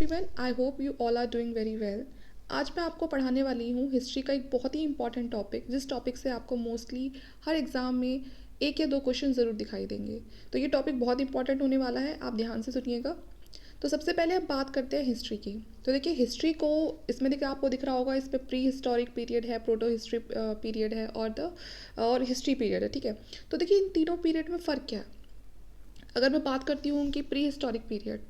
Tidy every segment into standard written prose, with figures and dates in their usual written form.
Everyone, I hope you all are doing very well. आज मैं आपको पढ़ाने वाली हूँ हिस्ट्री का एक बहुत ही इंपॉर्टेंट टॉपिक, जिस टॉपिक से आपको मोस्टली हर एग्ज़ाम में एक या दो क्वेश्चन ज़रूर दिखाई देंगे। तो ये टॉपिक बहुत इंपॉर्टेंट होने वाला है, आप ध्यान से सुनिएगा। तो सबसे पहले हम बात करते हैं हिस्ट्री की। तो देखिए, हिस्ट्री को इसमें देखिए आपको दिख रहा होगा, इस पर प्री हिस्टोरिक पीरियड है, प्रोटो हिस्ट्री पीरियड है और हिस्ट्री पीरियड है। ठीक है, तो देखिए इन तीनों पीरियड में फ़र्क क्या है। अगर मैं बात करती हूँ उनकी प्री हिस्टोरिक पीरियड,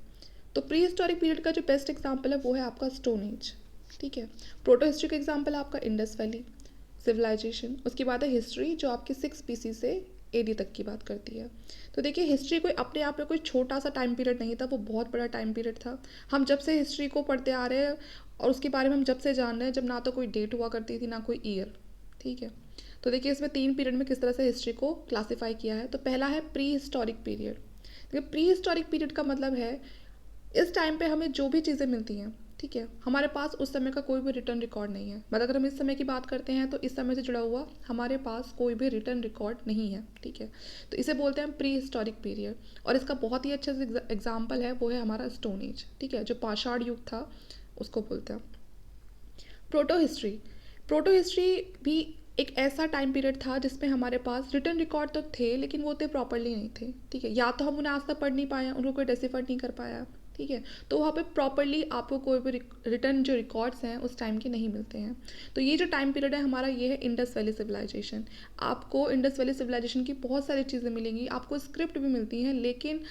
तो प्री हिस्टोरिक पीरियड का जो बेस्ट एग्जाम्पल है वो है आपका स्टोन एज। ठीक है, प्रोटो हिस्ट्री का एग्जाम्पल है आपका इंडस वैली सिविलाइजेशन। उसके बाद है हिस्ट्री, जो आपकी 6 BC से AD तक की बात करती है। तो देखिए, हिस्ट्री कोई अपने आप में कोई छोटा सा टाइम पीरियड नहीं था, वो बहुत बड़ा टाइम पीरियड था। हम जब से हिस्ट्री को पढ़ते आ रहे हैं और उसके बारे में हम जब से जान रहे हैं, जब ना तो कोई डेट हुआ करती थी ना कोई ईयर। ठीक है, तो देखिए इसमें 3 पीरियड में किस तरह से हिस्ट्री को क्लासीफाई किया है। तो पहला है प्री हिस्टोरिक पीरियड। देखिए, प्री हिस्टोरिक पीरियड का मतलब है इस टाइम पे हमें जो भी चीज़ें मिलती हैं, ठीक है, हमारे पास उस समय का कोई भी रिटर्न रिकॉर्ड नहीं है। मतलब अगर हम इस समय की बात करते हैं तो इस समय से जुड़ा हुआ हमारे पास कोई भी रिटर्न रिकॉर्ड नहीं है। ठीक है, तो इसे बोलते हैं प्री हिस्टोरिक पीरियड। और इसका बहुत ही अच्छा एग्जाम्पल है, वो है हमारा स्टोन एज। ठीक है, जो पाषाण युग था उसको बोलते हैं। प्रोटो हिस्ट्री, प्रोटो हिस्ट्री भी एक ऐसा टाइम पीरियड था जिसमें हमारे पास रिटर्न रिकॉर्ड तो थे, लेकिन वो उतने प्रॉपरली नहीं थे। ठीक है, या तो हम उन्हें आज तक पढ़ नहीं पाए, उनको कोई डेसिफर नहीं कर पाया। ठीक है, तो वहाँ पे प्रॉपरली आपको कोई भी रिटर्न जो रिकॉर्ड्स हैं उस टाइम के नहीं मिलते हैं। तो ये जो टाइम पीरियड है हमारा, ये है इंडस वैली सिविलाइजेशन। आपको इंडस वैली सिविलाइजेशन की बहुत सारी चीज़ें मिलेंगी, आपको स्क्रिप्ट भी मिलती हैं, लेकिन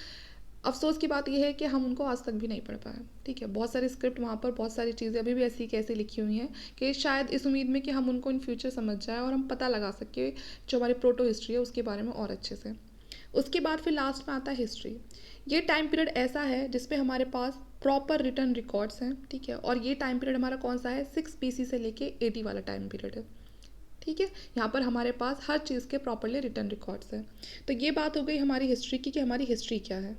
अफसोस की बात यह है कि हम उनको आज तक भी नहीं पढ़ पाए। ठीक है, बहुत सारी स्क्रिप्ट वहाँ पर, बहुत सारी चीज़ें अभी भी ऐसी कैसी लिखी हुई हैं कि शायद इस उम्मीद में कि हम उनको इन फ्यूचर समझ जाए और हम पता लगा सके जो हमारी प्रोटो हिस्ट्री है उसके बारे में और अच्छे से। उसके बाद फिर लास्ट में आता है हिस्ट्री। ये टाइम पीरियड ऐसा है जिसपे हमारे पास प्रॉपर रिटर्न रिकॉर्ड्स हैं। ठीक है, और ये टाइम पीरियड हमारा कौन सा है, 6 BC से लेके 80 वाला टाइम पीरियड है। ठीक है, यहाँ पर हमारे पास हर चीज़ के प्रॉपरली रिटर्न रिकॉर्ड्स हैं। तो ये बात हो गई हमारी हिस्ट्री की कि हमारी हिस्ट्री क्या है।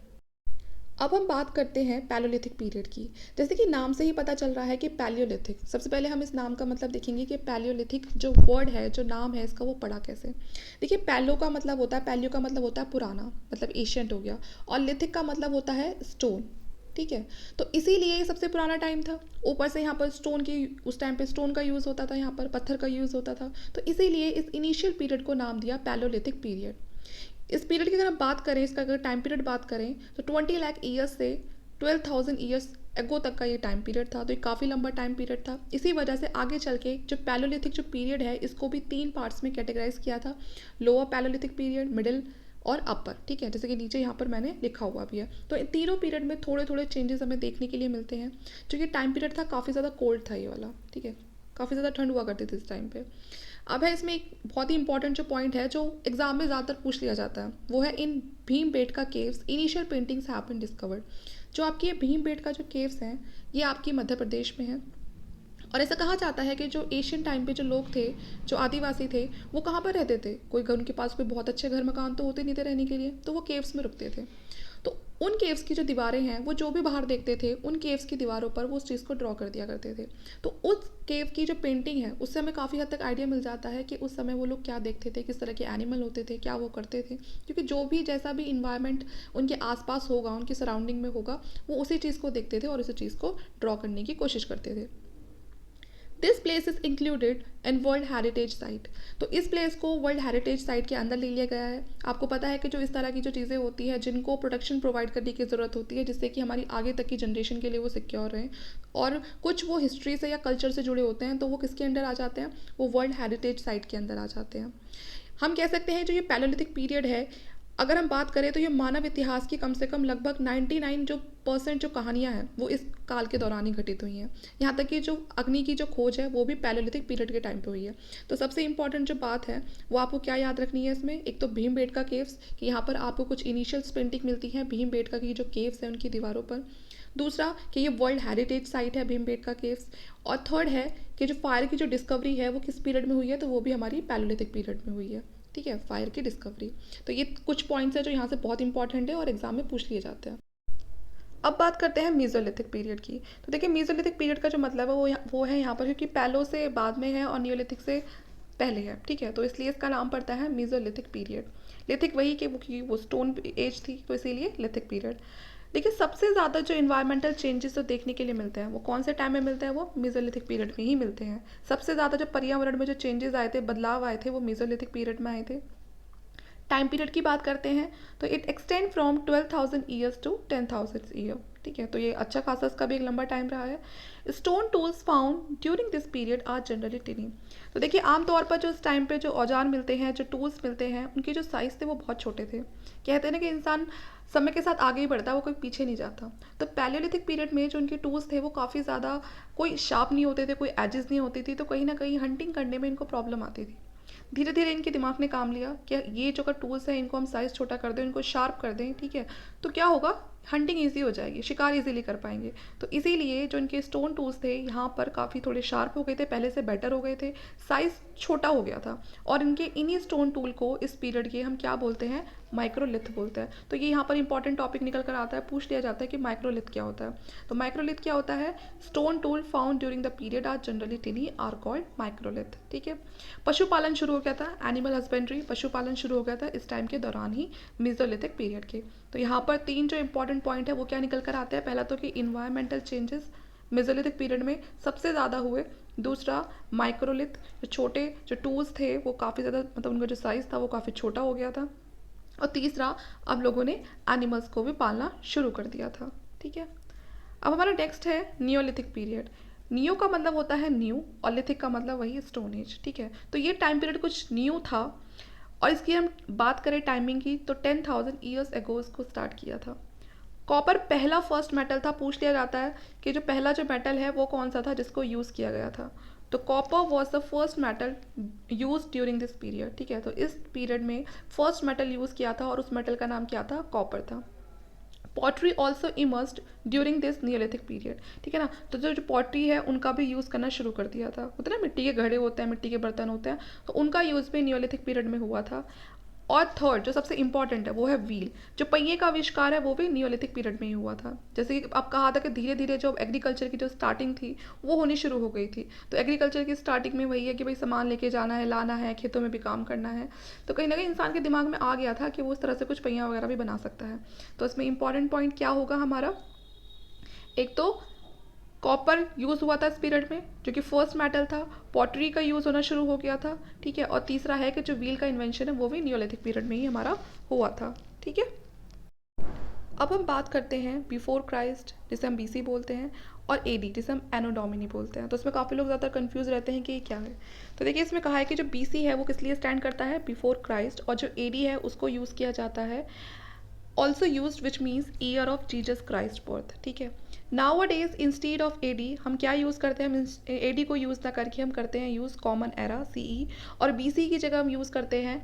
अब हम बात करते हैं पैलियोलिथिक पीरियड की। जैसे कि नाम से ही पता चल रहा है कि पैलियोलिथिक, सबसे पहले हम इस नाम का मतलब देखेंगे कि पैलियोलिथिक जो वर्ड है, जो नाम है इसका, वो पढ़ा कैसे। देखिए, पैलो का मतलब होता है, पैलियो का मतलब होता है पुराना, मतलब एशियंट हो गया, और लिथिक का मतलब होता है स्टोन। ठीक है, तो इसीलिए ये सबसे पुराना टाइम था। ऊपर से यहाँ पर स्टोन की, उस टाइम पे स्टोन का यूज़ होता था, यहाँ पर पत्थर का यूज़ होता था, तो इसीलिए इस इनिशियल पीरियड को नाम दिया पैलोलिथिक पीरियड। इस पीरियड की अगर हम बात करें, इसका अगर टाइम पीरियड बात करें, तो 20 लाख ईयर्स से 12,000 ईयर्स एगो तक का ये टाइम पीरियड था। तो ये काफ़ी लंबा टाइम पीरियड था। इसी वजह से आगे चल के जो पैलोलिथिक जो पीरियड है, इसको भी 3 पार्ट्स में कैटेगराइज किया था। लोअर पैलोलिथिक पीरियड, मिडिल और अपर। ठीक है, जैसे कि नीचे यहाँ पर मैंने लिखा हुआ भी है। तो इन तीनों पीरियड में थोड़े थोड़े चेंजेस हमें देखने के लिए मिलते हैं। जो ये टाइम पीरियड था काफ़ी ज़्यादा कोल्ड था ये वाला। ठीक है, काफ़ी ज़्यादा ठंड हुआ करती थी इस टाइम पे। अब है इसमें एक बहुत ही इंपॉर्टेंट जो पॉइंट है, जो एग्जाम में ज़्यादातर पूछ लिया जाता है, वो है in Bhimbetka caves initial paintings have been discovered. जो आपकी ये भीम बेटका जो केव्स हैं, ये आपकी मध्य प्रदेश में है। और ऐसा कहा जाता है कि जो एशियन टाइम पे जो लोग थे, जो आदिवासी थे, वो कहाँ पर रहते थे, कोई उनके पास कोई बहुत अच्छे घर मकान तो होते नहीं थे रहने के लिए, तो वो केव्स में रुकते थे। तो उन केव्स की जो दीवारें हैं, वो जो भी बाहर देखते थे, उन केव्स की दीवारों पर वो उस चीज़ को ड्रॉ कर दिया करते थे। तो उस केव की जो पेंटिंग है, उससे हमें काफ़ी हद तक आइडिया मिल जाता है कि उस समय वो लोग क्या देखते थे, किस तरह के एनिमल होते थे, क्या वो करते थे। क्योंकि जो भी जैसा भी इन्वायरमेंट उनके आसपास होगा, उनकी सराउंडिंग में होगा, वो उसी चीज़ को देखते थे और उसी चीज़ को ड्रॉ करने की कोशिश करते थे। This place is included in world heritage site. तो इस प्लेस को वर्ल्ड हेरिटेज साइट के अंदर ले लिया गया है। आपको पता है कि जो इस तरह की जो चीज़ें होती हैं, जिनको प्रोटेक्शन प्रोवाइड करने की ज़रूरत होती है, जिससे कि हमारी आगे तक की जनरेशन के लिए वो सिक्योर रहें, और कुछ वो हिस्ट्री से या कल्चर से जुड़े होते हैं, तो वो किसके अंडर आ जाते हैं, वो वर्ल्ड हेरिटेज साइट के अंदर आ जाते हैं। हम कह सकते हैं जो ये पैलोलिथिक पीरियड है, अगर हम बात करें तो ये मानव इतिहास की कम से कम लगभग 99 जो परसेंट जो कहानियाँ हैं, वो इस काल के दौरान ही घटित हुई हैं। यहाँ तक कि जो अग्नि की जो खोज है, वो भी पैलोलिथिक पीरियड के टाइम पे हुई है। तो सबसे इंपॉर्टेंट जो बात है, वो आपको क्या याद रखनी है इसमें, एक तो भीम बेटका केव्स, कि यहाँ पर आपको कुछ इनिशियल पेंटिंग मिलती है भीम बेटका की जो केव्स हैं उनकी दीवारों पर। दूसरा कि ये वर्ल्ड हेरिटेज साइट है भीम बेटका केव्स। और थर्ड है कि जो फायर की जो डिस्कवरी है वो किस पीरियड में हुई है, तो वो भी हमारी पैलोलिथिक पीरियड में हुई है। ठीक है, फायर की डिस्कवरी। तो ये कुछ पॉइंट्स हैं जो यहाँ से बहुत इंपॉर्टेंट है और एग्जाम में पूछ लिए जाते हैं। अब बात करते हैं मीजोलिथिक पीरियड की। तो देखिए, मीजोलिथिक पीरियड का जो मतलब है वो है यहाँ पर, क्योंकि पैलो से बाद में है और नियोलिथिक से पहले है। ठीक है, तो इसलिए इसका नाम पड़ता है मीजोलिथिक पीरियड। लिथिक वही कि वो स्टोन एज थी, तो इसीलिए लिथिक पीरियड। देखिए सबसे ज़्यादा जो इन्वायरमेंटल चेंजेस जो देखने के लिए मिलते हैं वो कौन से टाइम में मिलते हैं, वो मेसोलिथिक पीरियड में ही मिलते हैं। सबसे ज़्यादा जो पर्यावरण में जो चेंजेस आए थे, बदलाव आए थे, वो मेसोलिथिक पीरियड में आए थे। टाइम पीरियड की बात करते हैं तो it extend from 12,000 years to 10,000 year. ठीक है, तो ये अच्छा खासा इसका भी एक लंबा टाइम रहा है। Stone tools found during this period are generally tiny. तो देखिए आमतौर पर जो इस टाइम पे जो औजार मिलते हैं, जो टूल्स मिलते हैं, उनके जो साइज़ थे वो बहुत छोटे थे। कहते हैं ना कि इंसान समय के साथ आगे ही बढ़ता है, वो कोई पीछे नहीं जाता। तो पैलियोलिथिक पीरियड में जो उनके टूल्स थे वो काफ़ी ज़्यादा कोई शार्प नहीं होते थे, कोई एजेस नहीं होती थी, तो कहीं ना कहीं हंटिंग करने में इनको प्रॉब्लम आती थी। धीरे धीरे इनके दिमाग ने काम लिया कि ये जो का टूल्स है इनको हम साइज़ छोटा कर दें, इनको शार्प कर दें, ठीक है, तो क्या होगा, हंटिंग ईजी हो जाएगी, शिकार इजीली कर पाएंगे। तो इसीलिए जो इनके स्टोन टूल्स थे यहाँ पर काफ़ी थोड़े शार्प हो गए थे, पहले से बेटर हो गए थे, साइज़ छोटा हो गया था। और इनके इन्हीं स्टोन टूल को इस पीरियड के हम क्या बोलते हैं, माइक्रोलिथ बोलते हैं। तो ये यहाँ पर इंपॉर्टेंट टॉपिक निकल कर आता है, पूछ लिया जाता है कि माइक्रोलिथ क्या होता है। तो माइक्रोलिथ क्या होता है, stone tool found during the period are generally tiny are called microlith. ठीक है, पशुपालन शुरू हो गया था, एनिमल हस्बेंड्री, पशुपालन शुरू हो गया था इस टाइम के दौरान ही, मेसोलिथिक पीरियड के। तो यहाँ पर 3 जो इंपॉर्टेंट पॉइंट है वो क्या निकल कर आते हैं, पहला तो कि इन्वायरमेंटल चेंजेस मेसोलिथिक पीरियड में सबसे ज़्यादा हुए। दूसरा, माइक्रोलिथ, जो छोटे जो टूल्स थे वो काफ़ी ज़्यादा, मतलब उनका जो साइज़ था वो काफ़ी छोटा हो गया था। और तीसरा, अब लोगों ने एनिमल्स को भी पालना शुरू कर दिया था। ठीक है, अब हमारा नेक्स्ट है नियोलिथिक पीरियड। नियो का मतलब होता है न्यू और लिथिक का मतलब वही स्टोन एज। ठीक है, तो ये टाइम पीरियड कुछ न्यू था और इसकी हम बात करें टाइमिंग की तो 10,000 ईयर्स एगो इसको स्टार्ट किया था। कॉपर पहला फर्स्ट मेटल था, पूछ लिया जाता है कि जो पहला जो मेटल है वो कौन सा था जिसको यूज़ किया गया था। तो copper was the first metal use during this period. ठीक है, तो इस पीरियड में फर्स्ट मेटल यूज़ किया था और उस मेटल का नाम क्या था, कॉपर था। Pottery also immersed during this Neolithic period. ठीक है ना, तो जो पॉटरी है उनका भी यूज़ करना शुरू कर दिया था। होता है ना, मिट्टी के घड़े होते हैं, मिट्टी के बर्तन होते हैं, तो उनका यूज़ भी नियोलिथिक पीरियड में हुआ था। और थर्ड जो सबसे इंपॉर्टेंट है वो है व्हील। जो पहिए का आविष्कार है वो भी नियोलिथिक पीरियड में ही हुआ था। जैसे कि अब कहा था कि धीरे धीरे जो एग्रीकल्चर की जो स्टार्टिंग थी वो होनी शुरू हो गई थी। तो एग्रीकल्चर की स्टार्टिंग में वही है कि भाई सामान लेके जाना है, लाना है, खेतों में भी काम करना है। तो कहीं ना कहीं इंसान के दिमाग में आ गया था कि वो उस तरह से कुछ पहिया वगैरह भी बना सकता है। तो इसमें इंपॉर्टेंट पॉइंट क्या होगा हमारा, एक तो कॉपर यूज़ हुआ था इस पीरियड में जो कि फर्स्ट मेटल था, पॉटरी का यूज़ होना शुरू हो गया था। ठीक है, और तीसरा है कि जो व्हील का इन्वेंशन है वो भी नियोलिथिक पीरियड में ही हमारा हुआ था। ठीक है, अब हम बात करते हैं बिफोर क्राइस्ट जिसे हम बीसी बोलते हैं और एडी जिसे हम एनो डोमिनी बोलते हैं। तो इसमें काफ़ी लोग ज़्यादा कंफ्यूज रहते हैं कि ये क्या है। तो देखिए इसमें कहा है कि जो बीसी है वो किस लिए स्टैंड करता है, बिफोर क्राइस्ट, और जो एडी है उसको यूज़ किया जाता है also use which means year of Jesus Christ birth. ठीक है, nowadays instead of AD हम क्या यूज़ करते हैं, हम एडी को यूज़ ना करके हम करते हैं यूज़ कॉमन एरा सीई, और बीसी की जगह हम यूज़ करते हैं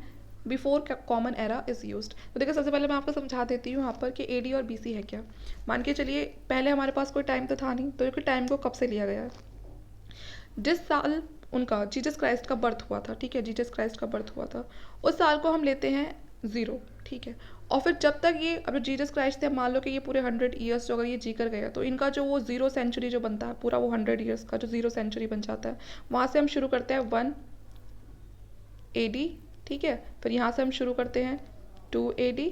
before common era is used. तो देखिए सबसे पहले मैं आपको समझा देती हूँ यहाँ पर कि एडी और बीसी है क्या। मान के चलिए पहले हमारे पास कोई टाइम तो था नहीं, तो एक टाइम को कब से लिया गया है, जिस साल उनका जीसस क्राइस्ट का बर्थ हुआ था। ठीक है, जीसस क्राइस्ट का बर्थ हुआ था उस साल को हम लेते हैं 0। ठीक है, और फिर जब तक ये, अब जो जीसस क्राइस्ट थे मान लो कि ये पूरे 100 ईयर्स जो अगर ये जी कर गए तो इनका जो वो 0 सेंचुरी जो बनता है पूरा वो 100 ईयर्स का जो 0 सेंचुरी बन जाता है, वहाँ से हम शुरू करते हैं 1 AD। ठीक है, फिर यहाँ से हम शुरू करते हैं 2 AD।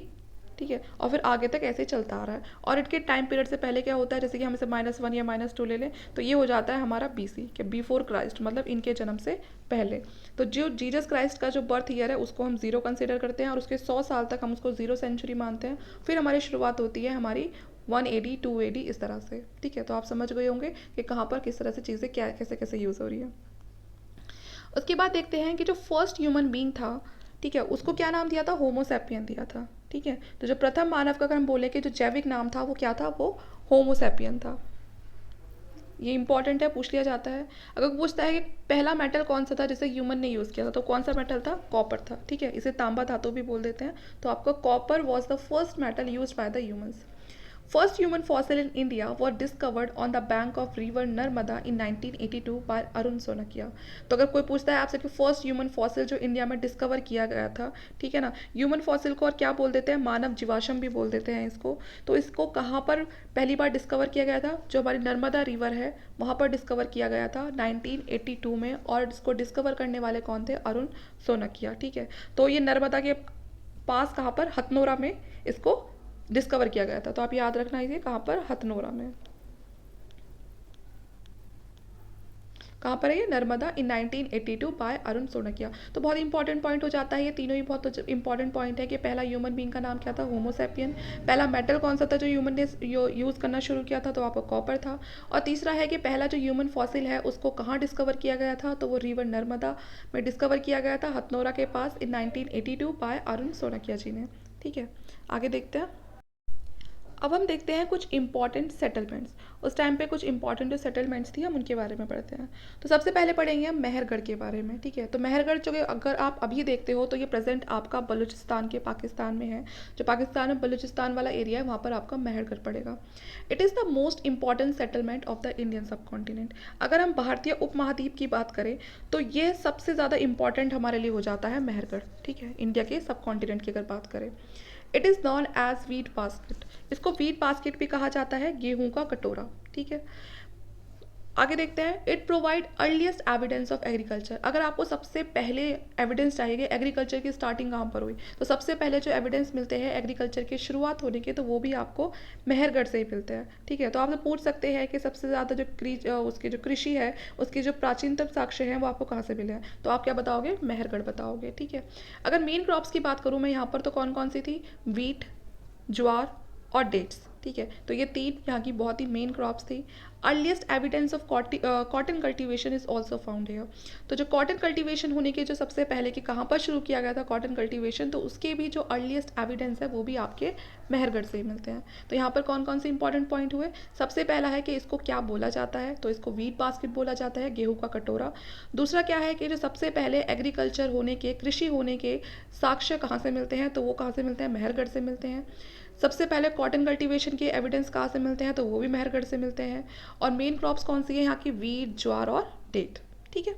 ठीक है, और फिर आगे तक ऐसे चलता आ रहा है। और इनके टाइम पीरियड से पहले क्या होता है, जैसे कि हम इसे -1 या -2 ले लें तो ये हो जाता है हमारा बीसी के बिफोर क्राइस्ट, मतलब इनके जन्म से पहले। तो जो जीसस क्राइस्ट का जो बर्थ ईयर है उसको हम 0 कंसिडर करते हैं और उसके 100 साल तक हम उसको 0 सेंचुरी मानते हैं। फिर हमारी शुरुआत होती है हमारी 1 AD 2 AD इस तरह से। ठीक है, तो आप समझ गए होंगे कि कहाँ पर किस तरह से चीज़ें क्या कैसे कैसे यूज़ हो रही है। उसके बाद देखते हैं कि जो फर्स्ट ह्यूमन बीइंग था, ठीक है, उसको क्या नाम दिया था, होमोसैपियन दिया था। ठीक है, तो जो प्रथम मानव का अगर हम बोले कि जो जैविक नाम था वो क्या था, वो होमोसैपियन था। ये इंपॉर्टेंट है, पूछ लिया जाता है। अगर पूछता है कि पहला मेटल कौन सा था जिसे ह्यूमन ने यूज़ किया था, तो कौन सा मेटल था, कॉपर था। ठीक है, इसे तांबा धातु भी बोल देते हैं। तो आपका copper was the first metal use by the humans. First human fossil in India were discovered on the bank of river Narmada in 1982 by Arun Sonkiya. तो अगर कोई पूछता है आपसे कि फर्स्ट ह्यूमन फॉसिल जो इंडिया में डिस्कवर किया गया था, ठीक है ना, ह्यूमन फॉसिल को और क्या बोल देते हैं, मानव जीवाश्म भी बोल देते हैं इसको। तो इसको कहाँ पर पहली बार डिस्कवर किया गया था, जो हमारी नर्मदा रिवर है वहाँ पर डिस्कवर किया गया था 1982 में, और इसको डिस्कवर करने वाले कौन थे, अरुण सोनकिया। ठीक है, तो ये नर्मदा के पास कहाँ पर, हथनोरा में इसको डिस्कवर किया गया था। तो आप याद रखना ये कहाँ पर, हथनोरा में। कहाँ पर है ये, नर्मदा, इन 1982 बाय अरुण सोनकिया। तो बहुत इंपॉर्टेंट पॉइंट हो जाता है ये, तीनों ही बहुत इंपॉर्टेंट पॉइंट है कि पहला ह्यूमन बीइंग का नाम क्या था, होमोसेपियन। पहला मेटल कौन सा था जो ह्यूमन ने यूज़ करना शुरू किया था, तो आपको कॉपर था। और तीसरा है कि पहला जो ह्यूमन फॉसिल है उसको कहाँ डिस्कवर किया गया था, तो वो रिवर नर्मदा में डिस्कवर किया गया था, हथनोरा के पास, इन 1982 बाय अरुण सोनकिया जी ने। ठीक है, आगे देखते हैं। अब हम देखते हैं कुछ इंपॉर्टेंट सेटलमेंट्स। उस टाइम पे कुछ इंपॉर्टेंट जो सेटलमेंट्स थी हम उनके बारे में पढ़ते हैं। तो सबसे पहले पढ़ेंगे हम मेहरगढ़ के बारे में। ठीक है, तो मेहरगढ़ जो कि अगर आप अभी देखते हो तो ये प्रेजेंट आपका बलूचिस्तान के पाकिस्तान में है। जो पाकिस्तान में बलूचिस्तान वाला एरिया है वहाँ पर आपका मेहरगढ़ पड़ेगा। It is the most important settlement of the Indian subcontinent. अगर हम भारतीय उपमहाद्वीप की बात करें तो ये सबसे ज़्यादा इंपॉर्टेंट हमारे लिए हो जाता है मेहरगढ़। ठीक है, इंडिया के सब कॉन्टिनेंट की अगर बात करें। It is known as wheat basket. इसको वीट बास्केट भी कहा जाता है, गेहूं का कटोरा। ठीक है, आगे देखते हैं। It provide earliest evidence of agriculture. अगर आपको सबसे पहले एविडेंस चाहिए एग्रीकल्चर की स्टार्टिंग कहाँ पर हुई, तो सबसे पहले जो एविडेंस मिलते हैं एग्रीकल्चर की शुरुआत होने के, तो वो भी आपको मेहरगढ़ से ही मिलते हैं। ठीक है, तो आपसे पूछ सकते हैं कि सबसे ज़्यादा जो उसकी जो कृषि है उसकी जो प्राचीनतम साक्ष्य हैं वो आपको कहाँ से मिले हैं, तो आप क्या बताओगे, मेहरगढ़ बताओगे। ठीक है, अगर मेन क्रॉप्स की बात करूँ मैं यहाँ पर, तो कौन कौन सी थी, वीट, ज्वार और डेट्स। ठीक है, तो ये तीन यहाँ की बहुत ही मेन क्रॉप्स थी। Earliest evidence of cotton cultivation is also found here. तो जो कॉटन कल्टीवेशन होने के जो सबसे पहले कि कहाँ पर शुरू किया गया था कॉटन कल्टीवेशन, तो उसके भी जो अर्लीस्ट एविडेंस है वो भी आपके मेहरगढ़ से ही मिलते हैं। तो यहाँ पर कौन कौन से इंपॉर्टेंट पॉइंट हुए, सबसे पहला है कि इसको क्या बोला जाता है, तो इसको वीट बास्केट बोला जाता है, गेहूँ का कटोरा। दूसरा क्या है कि जो सबसे पहले एग्रीकल्चर होने के, कृषि होने के साक्ष्य कहाँ से मिलते हैं, तो वो कहाँ से मिलते हैं, मेहरगढ़ से मिलते हैं। सबसे पहले कॉटन कल्टीवेशन के एविडेंस कहाँ से मिलते हैं, तो वो भी मेहरगढ़ से मिलते हैं। और मेन क्रॉप्स कौन सी है यहाँ की, वीट, ज्वार और डेट। ठीक है,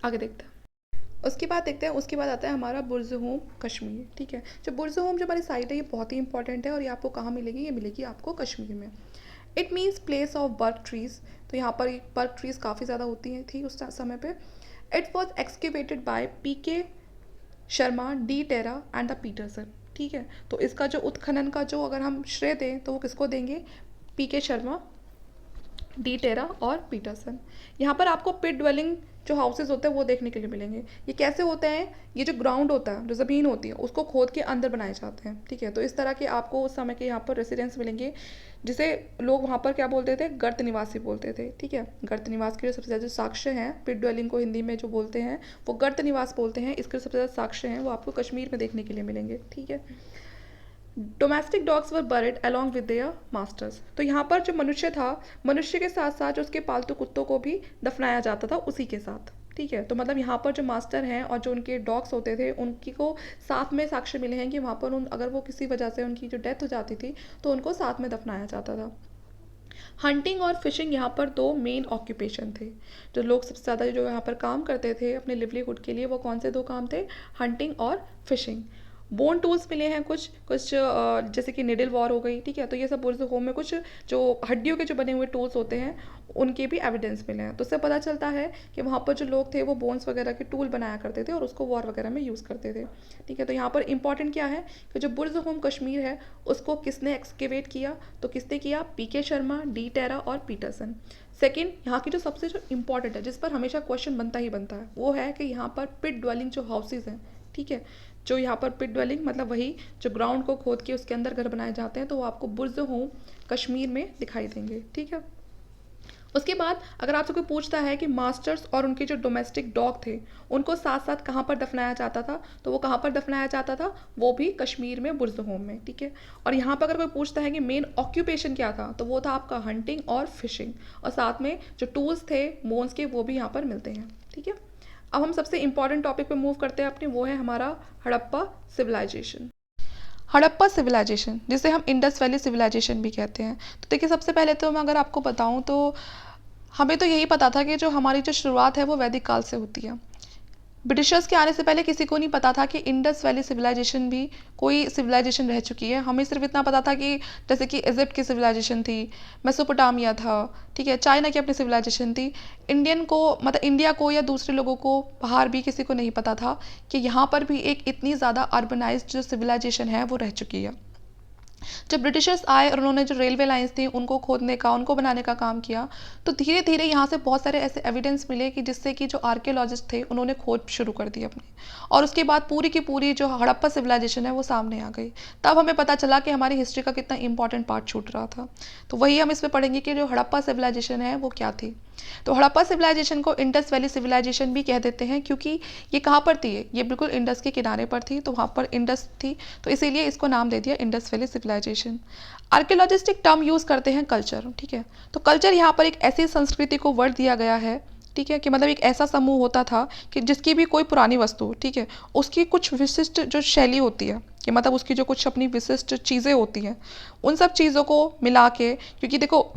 आगे देखते हैं। उसके बाद देखते हैं, उसके बाद आता है हमारा बुर्ज़होम कश्मीर। ठीक है, जो बुर्ज़होम जो हमारी साइट है ये बहुत ही इंपॉर्टेंट है और ये आपको कहाँ मिलेगी, ये मिलेगी आपको कश्मीर में। It means place of birch trees. तो यहाँ पर बर्क ट्रीज काफ़ी ज़्यादा होती हैं थी उस समय पे। It was excavated by PK Sharma, De Terra and the Paterson. ठीक है, तो इसका जो उत्खनन का जो अगर हम श्रेय दें तो वो किसको देंगे, पीके शर्मा, डी टेरा और पीटरसन। यहाँ पर आपको पिट ड्वेलिंग जो हाउसेज होते हैं वो देखने के लिए मिलेंगे। ये कैसे होते हैं, ये जो ग्राउंड होता है, जो ज़मीन होती है, उसको खोद के अंदर बनाए जाते हैं। ठीक है, तो इस तरह के आपको उस समय के यहाँ पर रेसिडेंस मिलेंगे, जिसे लोग वहाँ पर क्या बोलते थे, गर्त निवासी बोलते थे। ठीक है, गर्त निवास के जो सबसे ज़्यादा साक्ष्य हैं, पिट ड्वेलिंग को हिंदी में जो बोलते हैं वो गर्त निवास बोलते हैं, इसके सबसे ज़्यादा साक्ष्य हैं वो आपको कश्मीर में देखने के लिए मिलेंगे। ठीक है, domestic dogs were buried along with there masters. तो यहाँ पर जो मनुष्य था, मनुष्य के साथ साथ जो उसके पालतू कुत्तों को भी दफनाया जाता था उसी के साथ। ठीक है, तो मतलब यहाँ पर जो मास्टर हैं और जो उनके डॉग्स होते थे उनकी को साथ में साक्ष्य मिले हैं कि वहाँ पर उन अगर वो किसी वजह से उनकी जो डेथ हो जाती थी तो उनको साथ में दफनाया जाता था। हंटिंग और फिशिंग यहाँ पर दो मेन ऑक्यूपेशन थे। जो लोग सबसे ज़्यादा जो यहाँ पर काम करते थे अपने लिवलीहुड के लिए, वो कौन से दो काम थे, हंटिंग और फिशिंग। बोन टूल्स मिले हैं कुछ कुछ जैसे कि निडल वॉर हो गई। ठीक है, तो ये सब बुर्ज़होम में कुछ जो हड्डियों के जो बने हुए टूल्स होते हैं उनके भी एविडेंस मिले हैं। तो इससे पता चलता है कि वहाँ पर जो लोग थे वो बोन्स वगैरह के टूल बनाया करते थे और उसको वॉर वगैरह में यूज़ करते थे। ठीक है, तो यहाँ पर इंपॉर्टेंट क्या है कि जो बुर्ज़होम कश्मीर है उसको किसने एक्सकेवेट किया, तो किसने किया, पीके शर्मा, डी टेरा और पीटरसन। सेकेंड, यहाँ की जो सबसे जो इम्पॉर्टेंट है जिस पर हमेशा क्वेश्चन बनता ही बनता है वो है कि यहाँ पर पिट ड्वेलिंग जो हाउसेज हैं, ठीक है, जो यहाँ पर पिट ड्वेलिंग मतलब वही जो ग्राउंड को खोद के उसके अंदर घर बनाए जाते हैं, तो वो आपको बुर्ज़होम कश्मीर में दिखाई देंगे। ठीक है, उसके बाद अगर आपसे कोई पूछता है कि मास्टर्स और उनके जो डोमेस्टिक डॉग थे उनको साथ साथ कहाँ पर दफनाया जाता था, तो वो कहाँ पर दफनाया जाता था, वो भी कश्मीर में बुर्ज़होम में। ठीक है, और यहाँ पर अगर कोई पूछता है कि मेन ऑक्यूपेशन क्या था, तो वो था आपका हंटिंग और फिशिंग, और साथ में जो टूल्स थे बोन्स के वो भी यहाँ पर मिलते हैं। ठीक है, अब हम सबसे इंपॉर्टेंट टॉपिक पे मूव करते हैं अपने, वो है हमारा हड़प्पा सिविलाइजेशन। हड़प्पा सिविलाइजेशन जिसे हम इंडस वैली सिविलाइजेशन भी कहते हैं। तो देखिए, सबसे पहले तो मैं अगर आपको बताऊं तो हमें तो यही पता था कि जो हमारी जो शुरुआत है वो वैदिक काल से होती है। ब्रिटिशर्स के आने से पहले किसी को नहीं पता था कि इंडस वैली सिविलाइजेशन भी कोई सिविलाइजेशन रह चुकी है। हमें सिर्फ इतना पता था कि जैसे कि इजिप्ट की सिविलाइजेशन थी, मेसोपोटामिया था, ठीक है, चाइना की अपनी सिविलाइजेशन थी। इंडियन को मतलब इंडिया को या दूसरे लोगों को बाहर भी किसी को नहीं पता था कि यहाँ पर भी एक इतनी ज़्यादा अर्बनाइज्ड जो सिविलाइजेशन है वो रह चुकी है। जब ब्रिटिशर्स आए और उन्होंने जो रेलवे लाइंस थी उनको खोदने का, उनको बनाने का काम किया, तो धीरे धीरे यहाँ से बहुत सारे ऐसे एविडेंस मिले कि जिससे कि जो आर्कियोलॉजिस्ट थे उन्होंने खोज शुरू कर दी अपनी, और उसके बाद पूरी की पूरी जो हड़प्पा सिविलाइजेशन है वो सामने आ गई। तब हमें पता चला कि हमारी हिस्ट्री का कितना इंपॉर्टेंट पार्ट छूट रहा था। तो वही हम इसमें पढ़ेंगे कि जो हड़प्पा सिविलाइजेशन है वो क्या थी। तो हड़प्पा सिविलाइजेशन को इंडस वैली सिविलाइजेशन भी कह देते हैं, क्योंकि ये कहाँ पर थी, ये बिल्कुल इंडस के किनारे पर थी, तो वहाँ पर इंडस थी, तो इसीलिए इसको नाम दे दिया इंडस वैली सिविलाइजेशन। आर्कियोलॉजिस्ट एक टर्म यूज़ करते हैं कल्चर, ठीक है। तो कल्चर यहाँ पर एक ऐसी संस्कृति को वर्ड दिया गया है, ठीक है, कि मतलब एक ऐसा समूह होता था कि जिसकी भी कोई पुरानी वस्तु, ठीक है, उसकी कुछ विशिष्ट जो शैली होती है, कि मतलब उसकी जो कुछ अपनी विशिष्ट चीज़ें होती हैं, उन सब चीज़ों को मिला के, क्योंकि देखो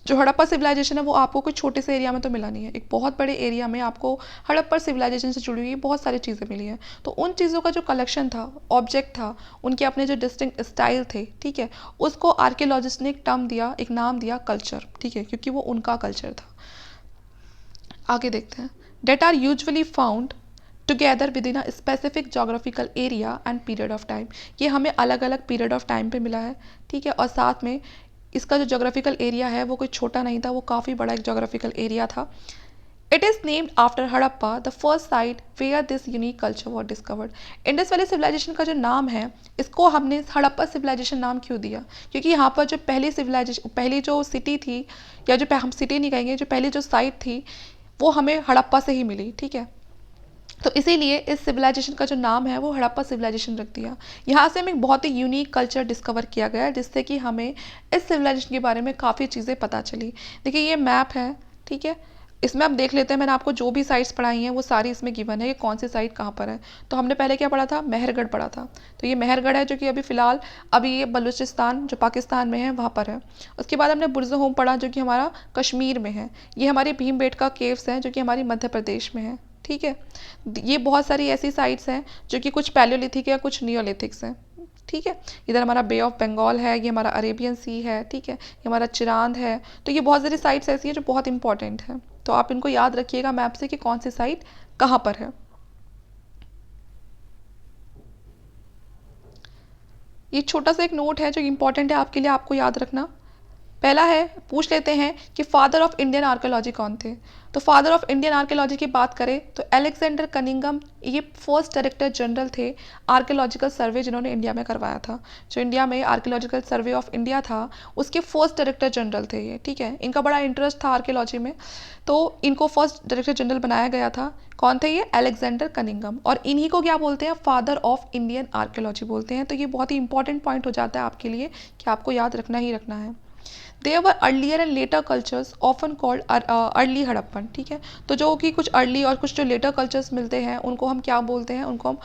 जो हड़प्पा सिविलाइजेशन है वो आपको कोई छोटे से एरिया में तो मिला नहीं है, एक बहुत बड़े एरिया में आपको हड़प्पा सिविलाइजेशन से जुड़ी हुई बहुत सारी चीज़ें मिली हैं। तो उन चीज़ों का जो कलेक्शन था, ऑब्जेक्ट था, उनके अपने जो डिस्टिंक्ट स्टाइल थे, ठीक है, उसको आर्कियोलॉजिस्ट ने एक टर्म दिया, एक नाम दिया कल्चर, ठीक है, क्योंकि वो उनका कल्चर था। आगे देखते हैं। That are usually found together within a specific geographical area and period of time. ये हमें अलग अलग पीरियड ऑफ टाइम पे मिला है, ठीक है, और साथ में इसका जो जोग्राफिकल एरिया है वो कोई छोटा नहीं था, वो काफ़ी बड़ा एक जोग्राफिकल एरिया था। It is named after Harappa, the first site where this unique culture was discovered. Indus Valley civilization का जो नाम है, इसको हमने हड़प्पा सिविलाइजेशन नाम क्यों दिया, क्योंकि यहाँ पर जो पहली सिविलाइजेशन, पहली जो सिटी थी, या जो हम सिटी नहीं कहेंगे, जो पहली जो साइट थी वो हमें हड़प्पा से ही मिली, ठीक है। तो इसीलिए इस सिविलाइजेशन का जो नाम है वो हड़प्पा सिविलाइजेशन रख दिया। यहाँ से हमें एक बहुत ही यूनिक कल्चर डिस्कवर किया गया, जिससे कि हमें इस सिविलाइजेशन के बारे में काफ़ी चीज़ें पता चली। देखिए ये मैप है, ठीक है, इसमें आप देख लेते हैं, मैंने आपको जो भी साइट्स पढ़ाई हैं वो सारी इसमें गिवन है कि कौन सी साइट कहाँ पर है। तो हमने पहले क्या पढ़ा था, मेहरगढ़ पढ़ा था। तो ये मेहरगढ़ है जो कि अभी फ़िलहाल अभी ये बलूचिस्तान जो पाकिस्तान में है वहाँ पर है। उसके बाद हमने बुरज़होम पढ़ा जो कि हमारा कश्मीर में है। ये हमारी भीमबेटका केव्स हैं जो कि हमारी मध्य प्रदेश में है, ठीक है। ये बहुत सारी ऐसी साइट्स हैं जो कि कुछ पैलियोलिथिक या कुछ नियोलिथिक्स हैं, ठीक है। इधर हमारा बे ऑफ बंगाल है, ये हमारा अरेबियन सी है, ठीक है, ये हमारा चिरांद है। तो ये बहुत सारी साइट्स ऐसी हैं जो बहुत इंपॉर्टेंट है, तो आप इनको याद रखिएगा मैप से कि कौन सी साइट कहाँ पर है। ये छोटा सा एक नोट है जो इंपॉर्टेंट है आपके लिए, आपको याद रखना। पहला है, पूछ लेते हैं कि फादर ऑफ इंडियन आर्कियोलॉजी कौन थे। तो फादर ऑफ इंडियन आर्कियोलॉजी की बात करें तो अलेक्जेंडर कनिंगम, ये फर्स्ट डायरेक्टर जनरल थे आर्कियोलॉजिकल सर्वे जिन्होंने इंडिया में करवाया था। जो इंडिया में आर्कियोलॉजिकल सर्वे ऑफ इंडिया था उसके फर्स्ट डायरेक्टर जनरल थे ये, ठीक है। इनका बड़ा इंटरेस्ट था आर्कियोलॉजी में, तो इनको फर्स्ट डायरेक्टर जनरल बनाया गया था। कौन थे ये, अलेक्जेंडर कनिंगम, और इन्हीं को क्या बोलते हैं, फादर ऑफ इंडियन आर्कियोलॉजी बोलते हैं। तो ये बहुत ही इंपॉर्टेंट पॉइंट हो जाता है आपके लिए कि आपको याद रखना ही रखना है। There were earlier and later cultures often called early Harappan, ठीक है। तो जो कि कुछ अर्ली और कुछ जो लेटर कल्चर्स मिलते हैं उनको हम क्या बोलते हैं, उनको हम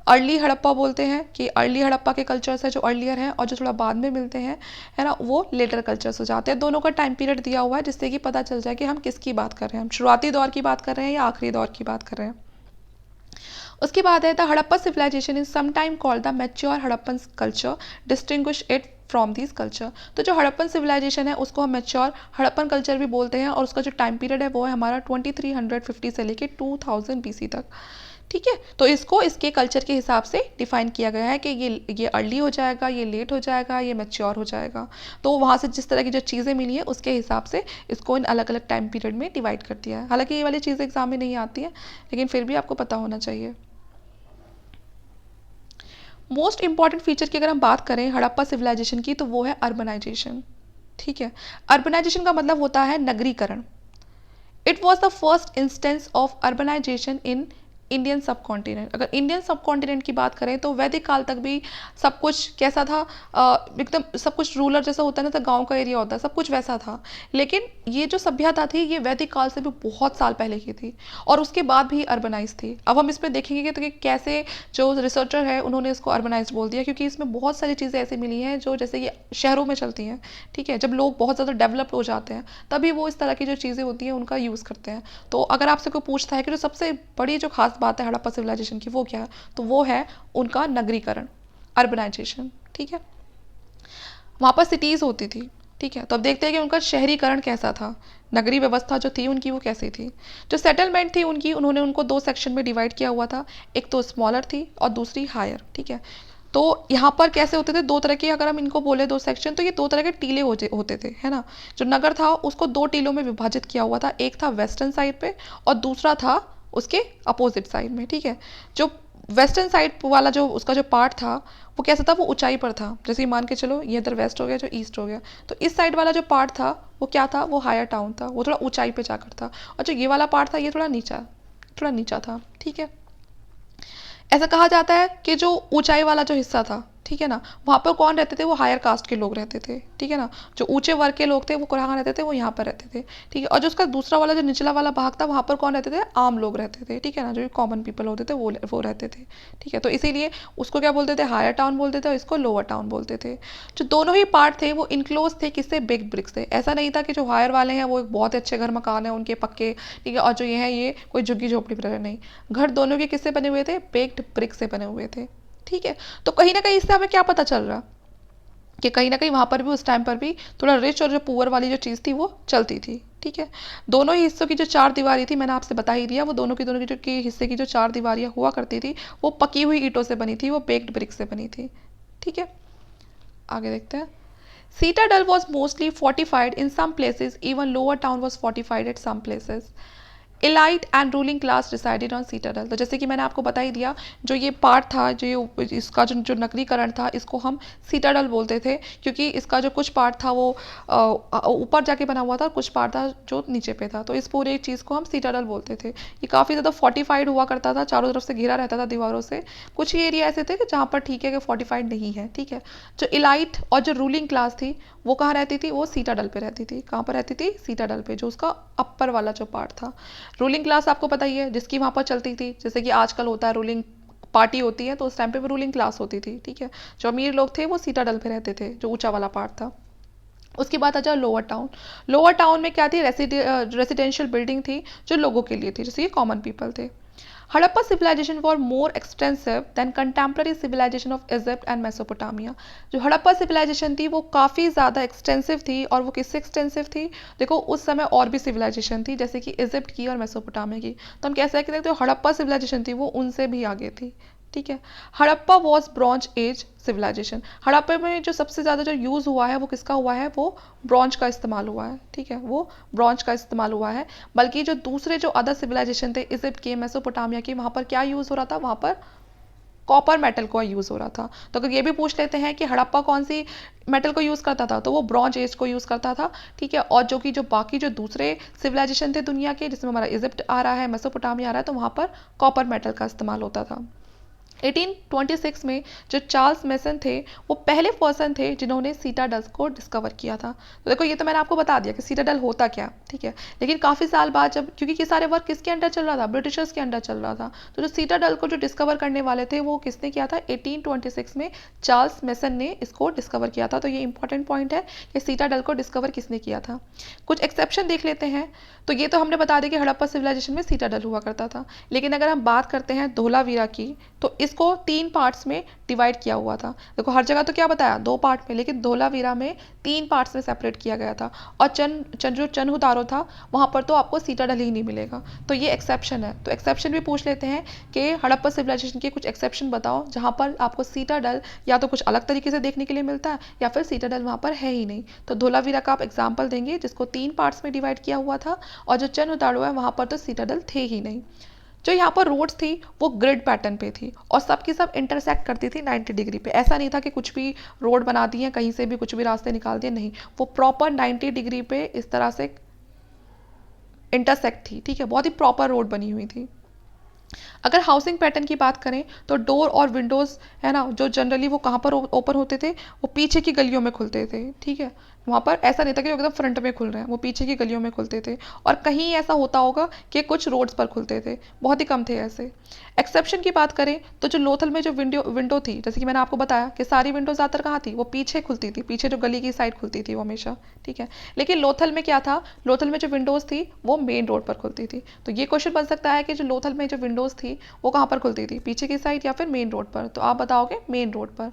अर्ली हड़प्पा बोलते हैं, कि अर्ली हड़प्पा के कल्चर्स है जो अर्लियर हैं, और जो थोड़ा बाद में मिलते हैं, है ना, वो लेटर कल्चर्स हो जाते हैं। दोनों का टाइम पीरियड दिया हुआ है जिससे कि पता चल जाए कि हम किसकी बात कर रहे हैं, हम शुरुआती दौर की बात कर रहे हैं या आखिरी दौर की बात कर रहे हैं। उसके बाद है the Harappa civilization is sometime called the mature Harappan culture, distinguish it from this culture. तो जो हड़प्पन सिविलाइजेशन है उसको हम मैच्योर हड़प्पन कल्चर भी बोलते हैं, और उसका जो टाइम पीरियड है वो है हमारा 2350 से लेके 2000 BC तक, ठीक है। तो इसको इसके कल्चर के हिसाब से डिफाइन किया गया है कि ये अर्ली हो जाएगा, ये लेट हो जाएगा, ये मैच्योर हो जाएगा। तो वहाँ से जिस तरह की जो चीज़ें मिली हैं उसके हिसाब से इसको इन अलग अलग टाइम पीरियड में डिवाइड कर दिया है। हालांकि ये वाली चीज़ें एग्जाम में नहीं आती हैं, लेकिन फिर भी आपको पता होना चाहिए। मोस्ट इंपॉर्टेंट फीचर की अगर हम बात करें हड़प्पा सिविलाइजेशन की, तो वो है अर्बनाइजेशन, ठीक है। अर्बनाइजेशन का मतलब होता है नगरीकरण। It was the first instance of urbanisation in Indian subcontinent. अगर इंडियन सब कॉन्टिनेंट की बात करें तो वैदिक काल तक भी सब कुछ कैसा था, एकदम सब कुछ रूरल जैसा होता है ना, तो गांव का एरिया होता है, सब कुछ वैसा था। लेकिन ये जो सभ्यता थी ये वैदिक काल से भी बहुत साल पहले की थी, और उसके बाद भी अर्बनाइज थी। अब हम इसमें देखेंगे कि तो कि कैसे जो रिसर्चर है उन्होंने इसको अर्बनाइज बोल दिया, क्योंकि इसमें बहुत सारी चीज़ें ऐसी मिली हैं जो जैसे ये शहरों में चलती हैं, ठीक है। जब लोग बहुत ज़्यादा डेवलप्ड हो जाते हैं तभी वो इस तरह की जो चीज़ें होती हैं उनका यूज़ करते हैं। तो अगर आपसे कोई पूछता है कि जो सबसे बड़ी जो खास बात है हड़प्पा सिविलाइजेशन की वो क्या है, तो वो है उनका नगरीकरण, अर्बनाइजेशन, ठीक है। वहाँ पर सिटीज़ होती थी, ठीक है। तो अब देखते हैं कि उनका शहरीकरण कैसा था, नगरी व्यवस्था जो थी उनकी वो कैसी थी। जो सेटलमेंट थी उनकी, उन्होंने उनको दो सेक्शन में डिवाइड किया हुआ था, एक तो स्मॉलर थी और दूसरी हायर, ठीक है। तो यहाँ पर कैसे होते थे, दो तरह के, अगर हम इनको बोले दो सेक्शन, तो ये दो तरह के टीले होते थे, है ना। जो नगर था उसको दो टीलों में विभाजित किया हुआ था, एक था वेस्टर्न साइड पे और दूसरा था उसके अपोजिट साइड में, ठीक है। जो वेस्टर्न साइड वाला जो उसका जो पार्ट था वो कैसा था, वो ऊंचाई पर था। जैसे कि मान के चलो ये इधर वेस्ट हो गया, जो ईस्ट हो गया, तो इस साइड वाला जो पार्ट था वो क्या था, वो हायर टाउन था, वो थोड़ा ऊंचाई पे जाकर था। और जो ये वाला पार्ट था ये थोड़ा नीचा था, ठीक है। ऐसा कहा जाता है कि जो ऊंचाई वाला जो हिस्सा था, ठीक है ना, वहाँ पर कौन रहते थे, वो हायर कास्ट के लोग रहते थे, ठीक है ना। जो ऊंचे वर्ग के लोग थे वो कहाँ रहते थे, वो यहाँ पर रहते थे, ठीक है। और जो उसका दूसरा वाला जो निचला वाला भाग था, वहाँ पर कौन रहते थे, आम लोग रहते थे, ठीक है ना, जो कॉमन पीपल होते थे वो रहते थे, ठीक है। तो इसीलिए उसको क्या बोलते थे, हायर टाउन बोलते थे और इसको लोअर टाउन बोलते थे। जो दोनों ही पार्ट थे वो इनक्लोज थे किससे, बिग ब्रिक्स से। ऐसा नहीं था कि जो हायर वाले हैं वो एक बहुत अच्छे घर मकान है उनके पक्के, ठीक है, और जो ये है ये कोई झुग्गी झोपड़ी पर नहीं। घर दोनों के किससे बने हुए थे, बेक्ड ब्रिक से बने हुए थे, ठीक है। तो कहीं ना कहीं इससे हमें क्या पता चल रहा कि कहीं ना कहीं वहाँ पर भी उस टाइम पर भी थोड़ा रिच और जो पुअर वाली जो चीज़ थी वो चलती थी, ठीक है। दोनों ही हिस्सों की जो चार दीवारी थी, मैंने आपसे बता ही दिया, वो दोनों की जो की हिस्से की जो चार दीवारियाँ हुआ करती थी वो पकी हुई ईंटों से बनी थी, वो बेक्ड ब्रिक से बनी थी, ठीक है। आगे देखते हैं। Citadel was mostly fortified in some places, even Lower Town was fortified at some places. Elite and ruling class decided on citadel. तो जैसे कि मैंने आपको बता ही दिया, जो ये पार्ट था, जो इसका जो नगरीकरण था, इसको हम सीटाडल बोलते थे, क्योंकि इसका जो कुछ पार्ट था वो ऊपर जाके बना हुआ था और कुछ पार्ट था जो नीचे पे था, तो इस पूरे चीज़ को हम सीटाडल बोलते थे। ये काफ़ी ज़्यादा फोर्टिफाइड हुआ करता था, चारों तरफ से घिरा रहता था दीवारों से। कुछ ही एरिया ऐसे थे कि जहाँ पर ठीक है कि फोर्टिफाइड नहीं है, ठीक है। जो इलाइट और जो रूलिंग क्लास थी वो कहाँ रहती थी, वो सीटाडल पे रहती थी। कहाँ पर रहती थी, सीटाडल पे, जो उसका अपर वाला जो पार्ट था। रूलिंग क्लास आपको पता ही है जिसकी वहाँ पर चलती थी, जैसे कि आजकल होता है रूलिंग पार्टी होती है, तो उस टाइम पे भी रूलिंग क्लास होती थी, ठीक है। जो अमीर लोग थे वो सीटाडल पे रहते थे, जो ऊंचा वाला पार्ट था। उसके बाद आ जाओ लोअर टाउन। लोअर टाउन में क्या थी, रेसिडेंशियल बिल्डिंग थी जो लोगों के लिए थी, जैसे ये कॉमन पीपल थे। Harappa civilization were more extensive than contemporary civilization of Egypt and Mesopotamia. जो हड़प्पा सिविलाइजेशन थी वो काफ़ी ज़्यादा एक्सटेंसिव थी, और वो किससे एक्सटेंसिव थी, देखो उस समय और भी सिविलाइजेशन थी जैसे कि इजिप्ट की और मेसोपोटामिया की, तो हम कैसे कहते हैं, हड़प्पा सिविलाइजेशन थी वो उनसे भी आगे थी, ठीक है। Harappa was bronze age civilization. Harappa में जो सबसे ज़्यादा जो यूज़ हुआ है वो किसका हुआ है, वो ब्रॉन्ज का इस्तेमाल हुआ है, ठीक है, वो ब्रॉन्ज का इस्तेमाल हुआ है। बल्कि जो दूसरे जो अदर सिविलाइजेशन थे, इजिप्ट के, मेसोपोटामिया के, वहाँ पर क्या यूज़ हो रहा था, वहाँ पर कॉपर मेटल का यूज़ हो रहा था। तो अगर ये भी पूछ लेते हैं कि हड़प्पा कौन सी मेटल को यूज़ करता था, तो वो ब्रॉन्ज एज को यूज़ करता था, ठीक है। और जो कि जो बाकी जो दूसरे सिविलाइजेशन थे दुनिया के, जिसमें हमारा इजिप्ट आ रहा है, मेसोपोटामिया आ रहा है, तो वहाँ पर कॉपर मेटल का इस्तेमाल होता था। 1826 में जो चार्ल्स मेसन थे वो पहले पर्सन थे जिन्होंने सीटाडल को डिस्कवर किया था। तो देखो ये तो मैंने आपको बता दिया कि सीटाडल होता क्या, ठीक है। लेकिन काफ़ी साल बाद जब, क्योंकि ये सारे वर्क किसके अंडर चल रहा था, ब्रिटिशर्स के अंडर चल रहा था, तो जो सीटाडल को जो डिस्कवर करने वाले थे वो किसने किया था, 1826 में चार्ल्स मेसन ने इसको डिस्कवर किया था। तो ये इंपॉर्टेंट पॉइंट है कि सीटाडल को डिस्कवर किसने किया था। कुछ एक्सेप्शन देख लेते हैं। तो ये तो हमने बता दिया कि हड़प्पा सिविलाइजेशन में सीटाडल हुआ करता था, लेकिन अगर हम बात करते हैं धोलावीरा की, तो इसको तीन पार्ट्स में डिवाइड किया हुआ था। देखो हर जगह तो क्या बताया, दो पार्ट में, लेकिन धोलावीरा में तीन पार्ट्स में सेपरेट किया गया था। और जो चनहुतारो था वहाँ पर तो आपको सीटाडल ही नहीं मिलेगा, तो ये एक्सेप्शन है। तो एक्सेप्शन भी पूछ लेते हैं कि हड़प्पा सिविलाइजेशन के कुछ एक्सेप्शन बताओ जहाँ पर आपको सीटाडल या तो कुछ अलग तरीके से देखने के लिए मिलता है, या फिर सीटाडल वहाँ पर है ही नहीं। तो धोलावीरा का आप एग्जाम्पल देंगे जिसको तीन पार्ट्स में डिवाइड किया हुआ था, और जो चनहुतारो है वहाँ पर तो सीटाडल थे ही नहीं। जो यहाँ पर रोड्स थी वो ग्रिड पैटर्न पे थी, और सबकी सब इंटरसेक्ट करती थी 90 डिग्री पे। ऐसा नहीं था कि कुछ भी रोड बना दिए कहीं से भी कुछ भी रास्ते निकाल दिए, नहीं, वो प्रॉपर 90 डिग्री पे इस तरह से इंटरसेक्ट थी, ठीक है, बहुत ही प्रॉपर रोड बनी हुई थी। अगर हाउसिंग पैटर्न की बात करें तो डोर और विंडोज़ है ना, जो जनरली वो कहाँ पर ओपन होते थे, वो पीछे की गलियों में खुलते थे, ठीक है। वहाँ पर ऐसा नहीं था कि एकदम फ्रंट में खुल रहे हैं, वो पीछे की गलियों में खुलते थे। और कहीं ऐसा होता होगा कि कुछ रोड्स पर खुलते थे, बहुत ही कम थे ऐसे। एक्सेप्शन की बात करें तो जो लोथल में जो विंडो थी, जैसे कि मैंने आपको बताया कि सारी विंडो ज़्यादातर कहाँ थी, वो पीछे खुलती थी, पीछे जो गली की साइड खुलती थी वो हमेशा, ठीक है। लेकिन लोथल में क्या था, लोथल में जो विंडोज़ थी वो मेन रोड पर खुलती थी। तो ये क्वेश्चन बन सकता है कि जो लोथल में जो विंडोज़ थी वो कहाँ पर खुलती थी, पीछे की साइड या फिर मेन रोड पर। तो आप बताओगे मेन रोड पर।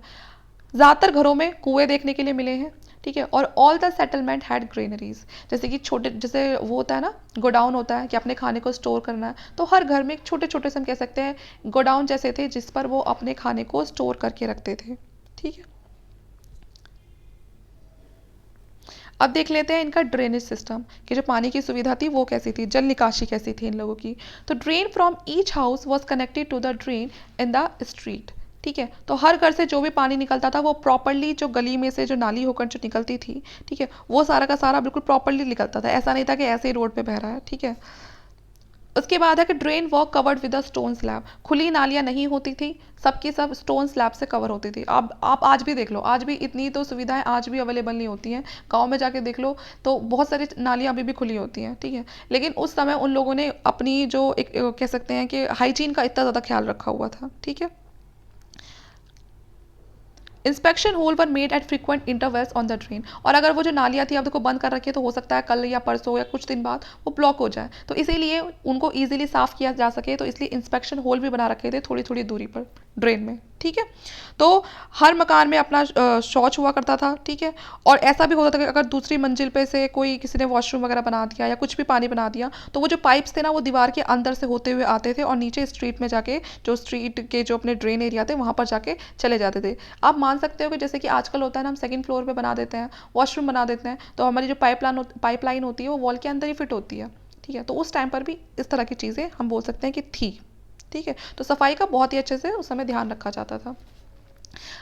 ज़्यादातर घरों में कुएं देखने के लिए मिले हैं, ठीक है। और all the settlement had granaries, जैसे कि छोटे, जैसे वो होता है ना गोडाउन होता है कि अपने खाने को स्टोर करना है, तो हर घर में एक छोटे छोटे से हम कह सकते हैं गोडाउन जैसे थे जिस पर वो अपने खाने को स्टोर करके रखते थे। ठीक है। अब देख लेते हैं इनका ड्रेनेज सिस्टम कि जो पानी की सुविधा थी वो कैसी थी, जल निकासी कैसी थी इन लोगों की। तो drain from each house was connected to the drain in the street. ठीक है। तो हर घर से जो भी पानी निकलता था वो प्रॉपरली जो गली में से जो नाली होकर जो निकलती थी, ठीक है, वो सारा का सारा बिल्कुल प्रॉपरली निकलता था, ऐसा नहीं था कि ऐसे ही रोड पे बह रहा है। ठीक है। उसके बाद है कि drain walk covered with a stone slab, खुली नालियाँ नहीं होती थी, सबकी सब स्टोन स्लैब से कवर होती थी। अब आप आज भी देख लो, आज भी इतनी तो सुविधाएं आज भी अवेलेबल नहीं होती हैं, गांव में जाके देख लो तो बहुत सारी नालियाँ अभी भी खुली होती हैं। ठीक है। लेकिन उस समय उन लोगों ने अपनी जो एक कह सकते हैं कि हाइजीन का इतना ज़्यादा ख्याल रखा हुआ था। ठीक है। Inspection hole were made at frequent intervals on the drain, और अगर वो जो नालियाँ थी अब देखो बंद कर रखी है तो हो सकता है कल या परसों या कुछ दिन बाद वो ब्लॉक हो जाए, तो इसीलिए उनको ईजिली साफ किया जा सके तो इसलिए इंस्पेक्शन होल भी बना रखे थे थोड़ी थोड़ी दूरी पर ड्रेन में। ठीक है। तो हर मकान में अपना शौच हुआ करता था। ठीक है। और ऐसा भी होता था कि अगर दूसरी मंजिल पे से कोई किसी ने वॉशरूम वगैरह बना दिया या कुछ भी पानी बना दिया तो वो जो पाइप्स थे ना वो दीवार के अंदर से होते हुए आते थे और नीचे स्ट्रीट में जाके जो स्ट्रीट के जो अपने ड्रेन एरिया थे वहाँ पर जाके चले जाते थे। आप मान सकते हो कि जैसे कि आजकल होता है ना, हम सेकंड फ्लोर पे बना देते हैं वॉशरूम बना देते हैं तो हमारी जो पाइपलाइन होती है वो वॉल के अंदर ही फिट होती है। ठीक है। तो उस टाइम पर भी इस तरह की चीज़ें हम बोल सकते हैं कि थी। ठीक है। तो सफाई का बहुत ही अच्छे से उस समय ध्यान रखा जाता था।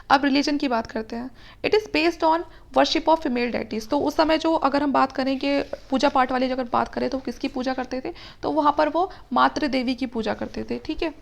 अब रिलीजन की बात करते हैं। It is based on worship of female deities. तो उस समय जो अगर हम बात करें कि पूजा पाठ वाली अगर बात करें तो किसकी पूजा करते थे, तो वहाँ पर वो मातृ देवी की पूजा करते थे। ठीक है।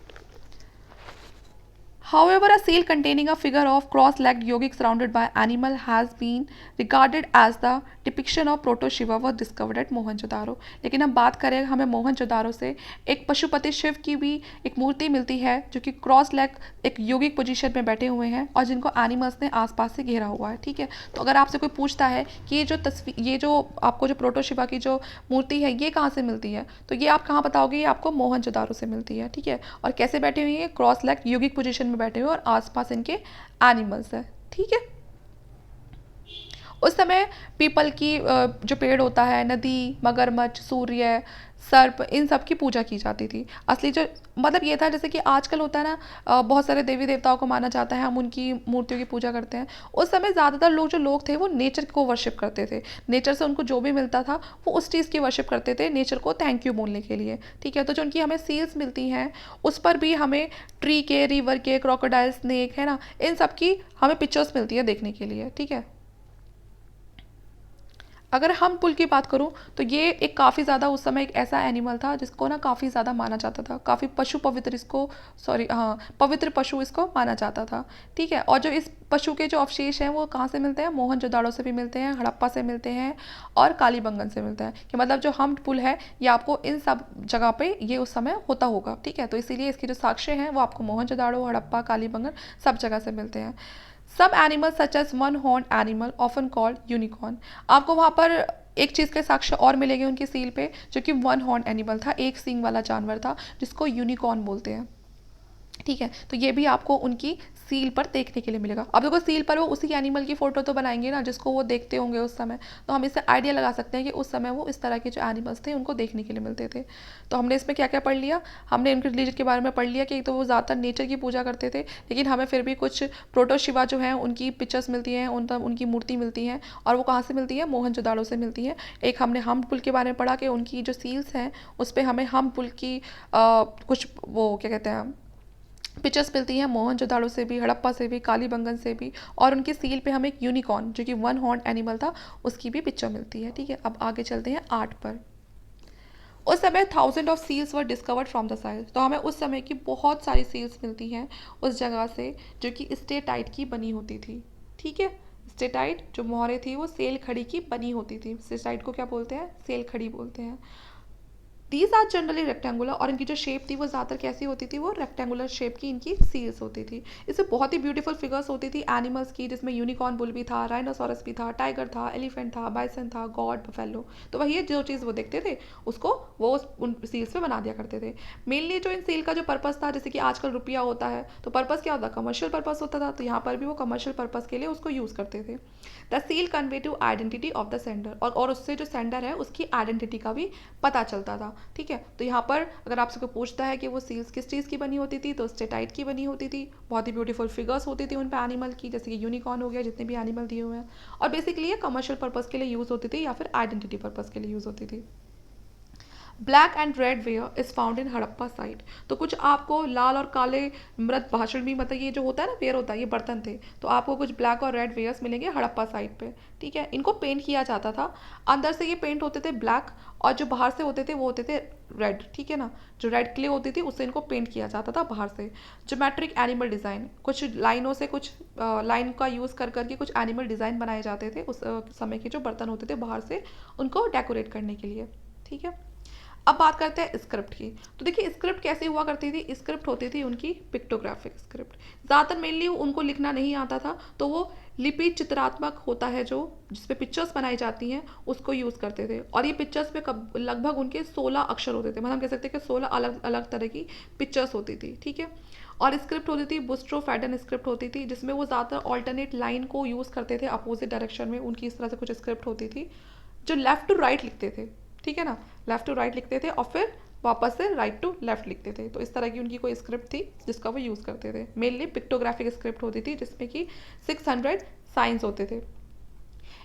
However, a seal containing a figure of cross-legged yogic surrounded by animal has been regarded as the depiction of proto Shiva was discovered at Mohenjodaro. लेकिन हम बात करें हमें मोहनजोदारो से एक पशुपति शिव की भी एक मूर्ति मिलती है जो कि क्रॉस लेग एक योगिक पोजीशन में बैठे हुए हैं और जिनको एनिमल्स ने आसपास से घेरा हुआ है। ठीक है। तो अगर आपसे कोई पूछता है कि ये जो आपको जो प्रोटो शिवा की जो मूर्ति है ये कहाँ से मिलती है, तो ये आप कहाँ बताओगे, ये आपको मोहनजोदारो से मिलती है। ठीक है। और कैसे बैठी हुई है, क्रॉस लेग योगिक पोजीशन में बैठे हुए और आसपास इनके एनिमल्स है। ठीक है। उस समय पीपल की जो पेड़ होता है, नदी, मगरमच्छ, सूर्य, सर्प, इन सब की पूजा की जाती थी। असली जो मतलब ये था जैसे कि आजकल होता है ना, बहुत सारे देवी देवताओं को माना जाता है, हम उनकी मूर्तियों की पूजा करते हैं। उस समय ज़्यादातर लोग थे वो नेचर को वर्शिप करते थे। नेचर से उनको जो भी मिलता था वो उस चीज़ की वर्शिप करते थे, नेचर को थैंक यू बोलने के लिए। ठीक है। तो जो उनकी हमें सील्स मिलती हैं उस पर भी हमें ट्री के, रिवर के, क्रोकोडाइल, स्नेक है ना, इन सब की हमें पिक्चर्स मिलती है देखने के लिए। ठीक है। अगर हम पुल की बात करूं तो ये एक काफ़ी ज़्यादा उस समय एक ऐसा एनिमल था जिसको ना काफ़ी ज़्यादा माना जाता था, काफ़ी पशु पवित्र इसको, सॉरी हाँ, पवित्र पशु इसको माना जाता था। ठीक है। और जो इस पशु के जो अवशेष हैं वो कहाँ से मिलते हैं, मोहनजोदाड़ो से भी मिलते हैं, हड़प्पा से मिलते हैं और कालीबंगन से मिलते हैं। कि मतलब जो हम पुल है ये आपको इन सब जगह पे ये उस समय होता होगा। ठीक है। तो इसीलिए इसके जो साक्ष्य हैं वो आपको मोहनजोदाड़ो, हड़प्पा, कालीबंगन सब जगह से मिलते हैं। सब animal such as one horn animal often called unicorn, आपको वहाँ पर एक चीज़ के साक्ष्य और मिलेंगे उनकी सील पे जो कि वन हॉर्न एनिमल था, एक सींग वाला जानवर था जिसको यूनिकॉर्न बोलते हैं। ठीक है। तो ये भी आपको उनकी सील पर देखने के लिए मिलेगा। अब देखो सील पर वो उसी एनिमल की फ़ोटो तो बनाएंगे ना जिसको वो देखते होंगे उस समय, तो हम इससे आइडिया लगा सकते हैं कि उस समय वो इस तरह के जो एनिमल्स थे उनको देखने के लिए मिलते थे। तो हमने इसमें क्या क्या पढ़ लिया, हमने इनके रिलीजन के बारे में पढ़ लिया कि तो वो ज़्यादातर नेचर की पूजा करते थे, लेकिन हमें फिर भी कुछ प्रोटो शिवा जो हैं उनकी पिक्चर्स मिलती हैं, उनकी मूर्ति मिलती हैं, और वो कहाँ से मिलती है, मोहनजोदाड़ो से मिलती है। एक हमने हम पुल के बारे में पढ़ा कि उनकी जो सील्स हैं उस पर हमें हम पुल की कुछ वो क्या कहते हैं पिक्चर्स मिलती हैं मोहनजोदाड़ो से भी, हड़प्पा से भी, कालीबंगन से भी, और उनकी सील पे हमें एक यूनिकॉर्न जो कि वन हॉर्न एनिमल था उसकी भी पिक्चर मिलती है। ठीक है। अब आगे चलते हैं आर्ट पर। उस समय 1000 of seals were discovered from the soil, तो हमें उस समय की बहुत सारी सील्स मिलती हैं उस जगह से जो कि स्टेटाइट की बनी होती थी। ठीक है। स्टेटाइट जो मोहरें थी वो सेल खड़ी की बनी होती थी। स्टेटाइट को क्या बोलते हैं, सेल खड़ी बोलते हैं। दीज आर जनरली रेक्टेंगुलर, और इनकी जो शेप थी वो ज़्यादातर कैसी होती थी, वो रेक्टेंगुलर शेप की इनकी सील्स होती थी। इससे बहुत ही ब्यूटीफुल फिगर्स होती थी एनिमल्स की, जिसमें यूनिकॉर्न बुल भी था, राइनोसोरस भी था, टाइगर था, एलिफेंट था, बाइसन था, गॉड, बफेलो। तो वही जो चीज़ वो देखते थे उसको वो उन सील्स पे बना दिया करते थे। मेनली जो इन सील का जो पर्पस था, जैसे कि आजकल रुपया होता है तो पर्पस क्या होता, कमर्शियल पर्पस होता था, तो यहाँ पर भी वो कमर्शियल पर्पस के लिए उसको यूज़ करते थे। The seal convey to identity of the sender, और उससे जो सेंडर है उसकी आइडेंटिटी का भी पता चलता था। ठीक है, तो यहाँ पर अगर आपसे कोई पूछता है कि वो सील्स किस चीज़ की बनी होती थी, तो स्टेटाइट की बनी होती थी। बहुत ही ब्यूटीफुल फिगर्स होती थी उन पे एनिमल की, जैसे कि यूनिकॉर्न हो गया, जितने भी एनिमल दिए हुए हैं। और बेसिकली ये कमर्शियल पर्पज़ के लिए यूज़ होती थी या फिर आइडेंटिटी पर्पज़ के लिए यूज़ होती थी। Black and red ware is found in Harappa site. तो कुछ आपको लाल और काले मृत भाषण भी, मतलब ये जो होता है ना वेयर होता है, ये बर्तन थे, तो आपको कुछ ब्लैक और रेड वेयर्स मिलेंगे हड़प्पा साइट पे। ठीक है, इनको पेंट किया जाता था। अंदर से ये पेंट होते थे ब्लैक, और जो बाहर से होते थे वो होते थे रेड। ठीक है ना, जो रेड क्ले होती थी उससे इनको पेंट किया जाता था बाहर से। ज्योमेट्रिक एनिमल डिज़ाइन, कुछ लाइनों से, कुछ लाइन का यूज़ कर करके कुछ एनिमल डिज़ाइन बनाए जाते थे उस समय के जो बर्तन होते थे बाहर से, उनको डेकोरेट करने के लिए। ठीक है, अब बात करते हैं स्क्रिप्ट की। तो देखिए स्क्रिप्ट कैसे हुआ करती थी, स्क्रिप्ट होती थी उनकी पिक्टोग्राफिक स्क्रिप्ट। ज़्यादातर मेनली उनको लिखना नहीं आता था, तो वो लिपि चित्रात्मक होता है जो जिसपे पिक्चर्स बनाई जाती हैं उसको यूज़ करते थे। और ये पिक्चर्स पे लगभग उनके 16 अक्षर होते थे, मतलब हम कह सकते हैं कि 16 अलग अलग तरह की पिक्चर्स होती थी। ठीक है, और स्क्रिप्ट होती थी बुस्ट्रोफैडन स्क्रिप्ट होती थी, जिसमें वो ज़्यादातर ऑल्टरनेट लाइन को यूज़ करते थे अपोजिट डायरेक्शन में, उनकी इस तरह से कुछ स्क्रिप्ट होती थी जो लेफ्ट टू राइट लिखते थे। ठीक है ना, लेफ्ट टू राइट लिखते थे और फिर वापस से राइट टू लेफ्ट लिखते थे। तो इस तरह की उनकी कोई स्क्रिप्ट थी जिसका वो यूज़ करते थे। मेनली पिक्टोग्राफिक स्क्रिप्ट होती थी जिसमें कि 600 साइंस होते थे।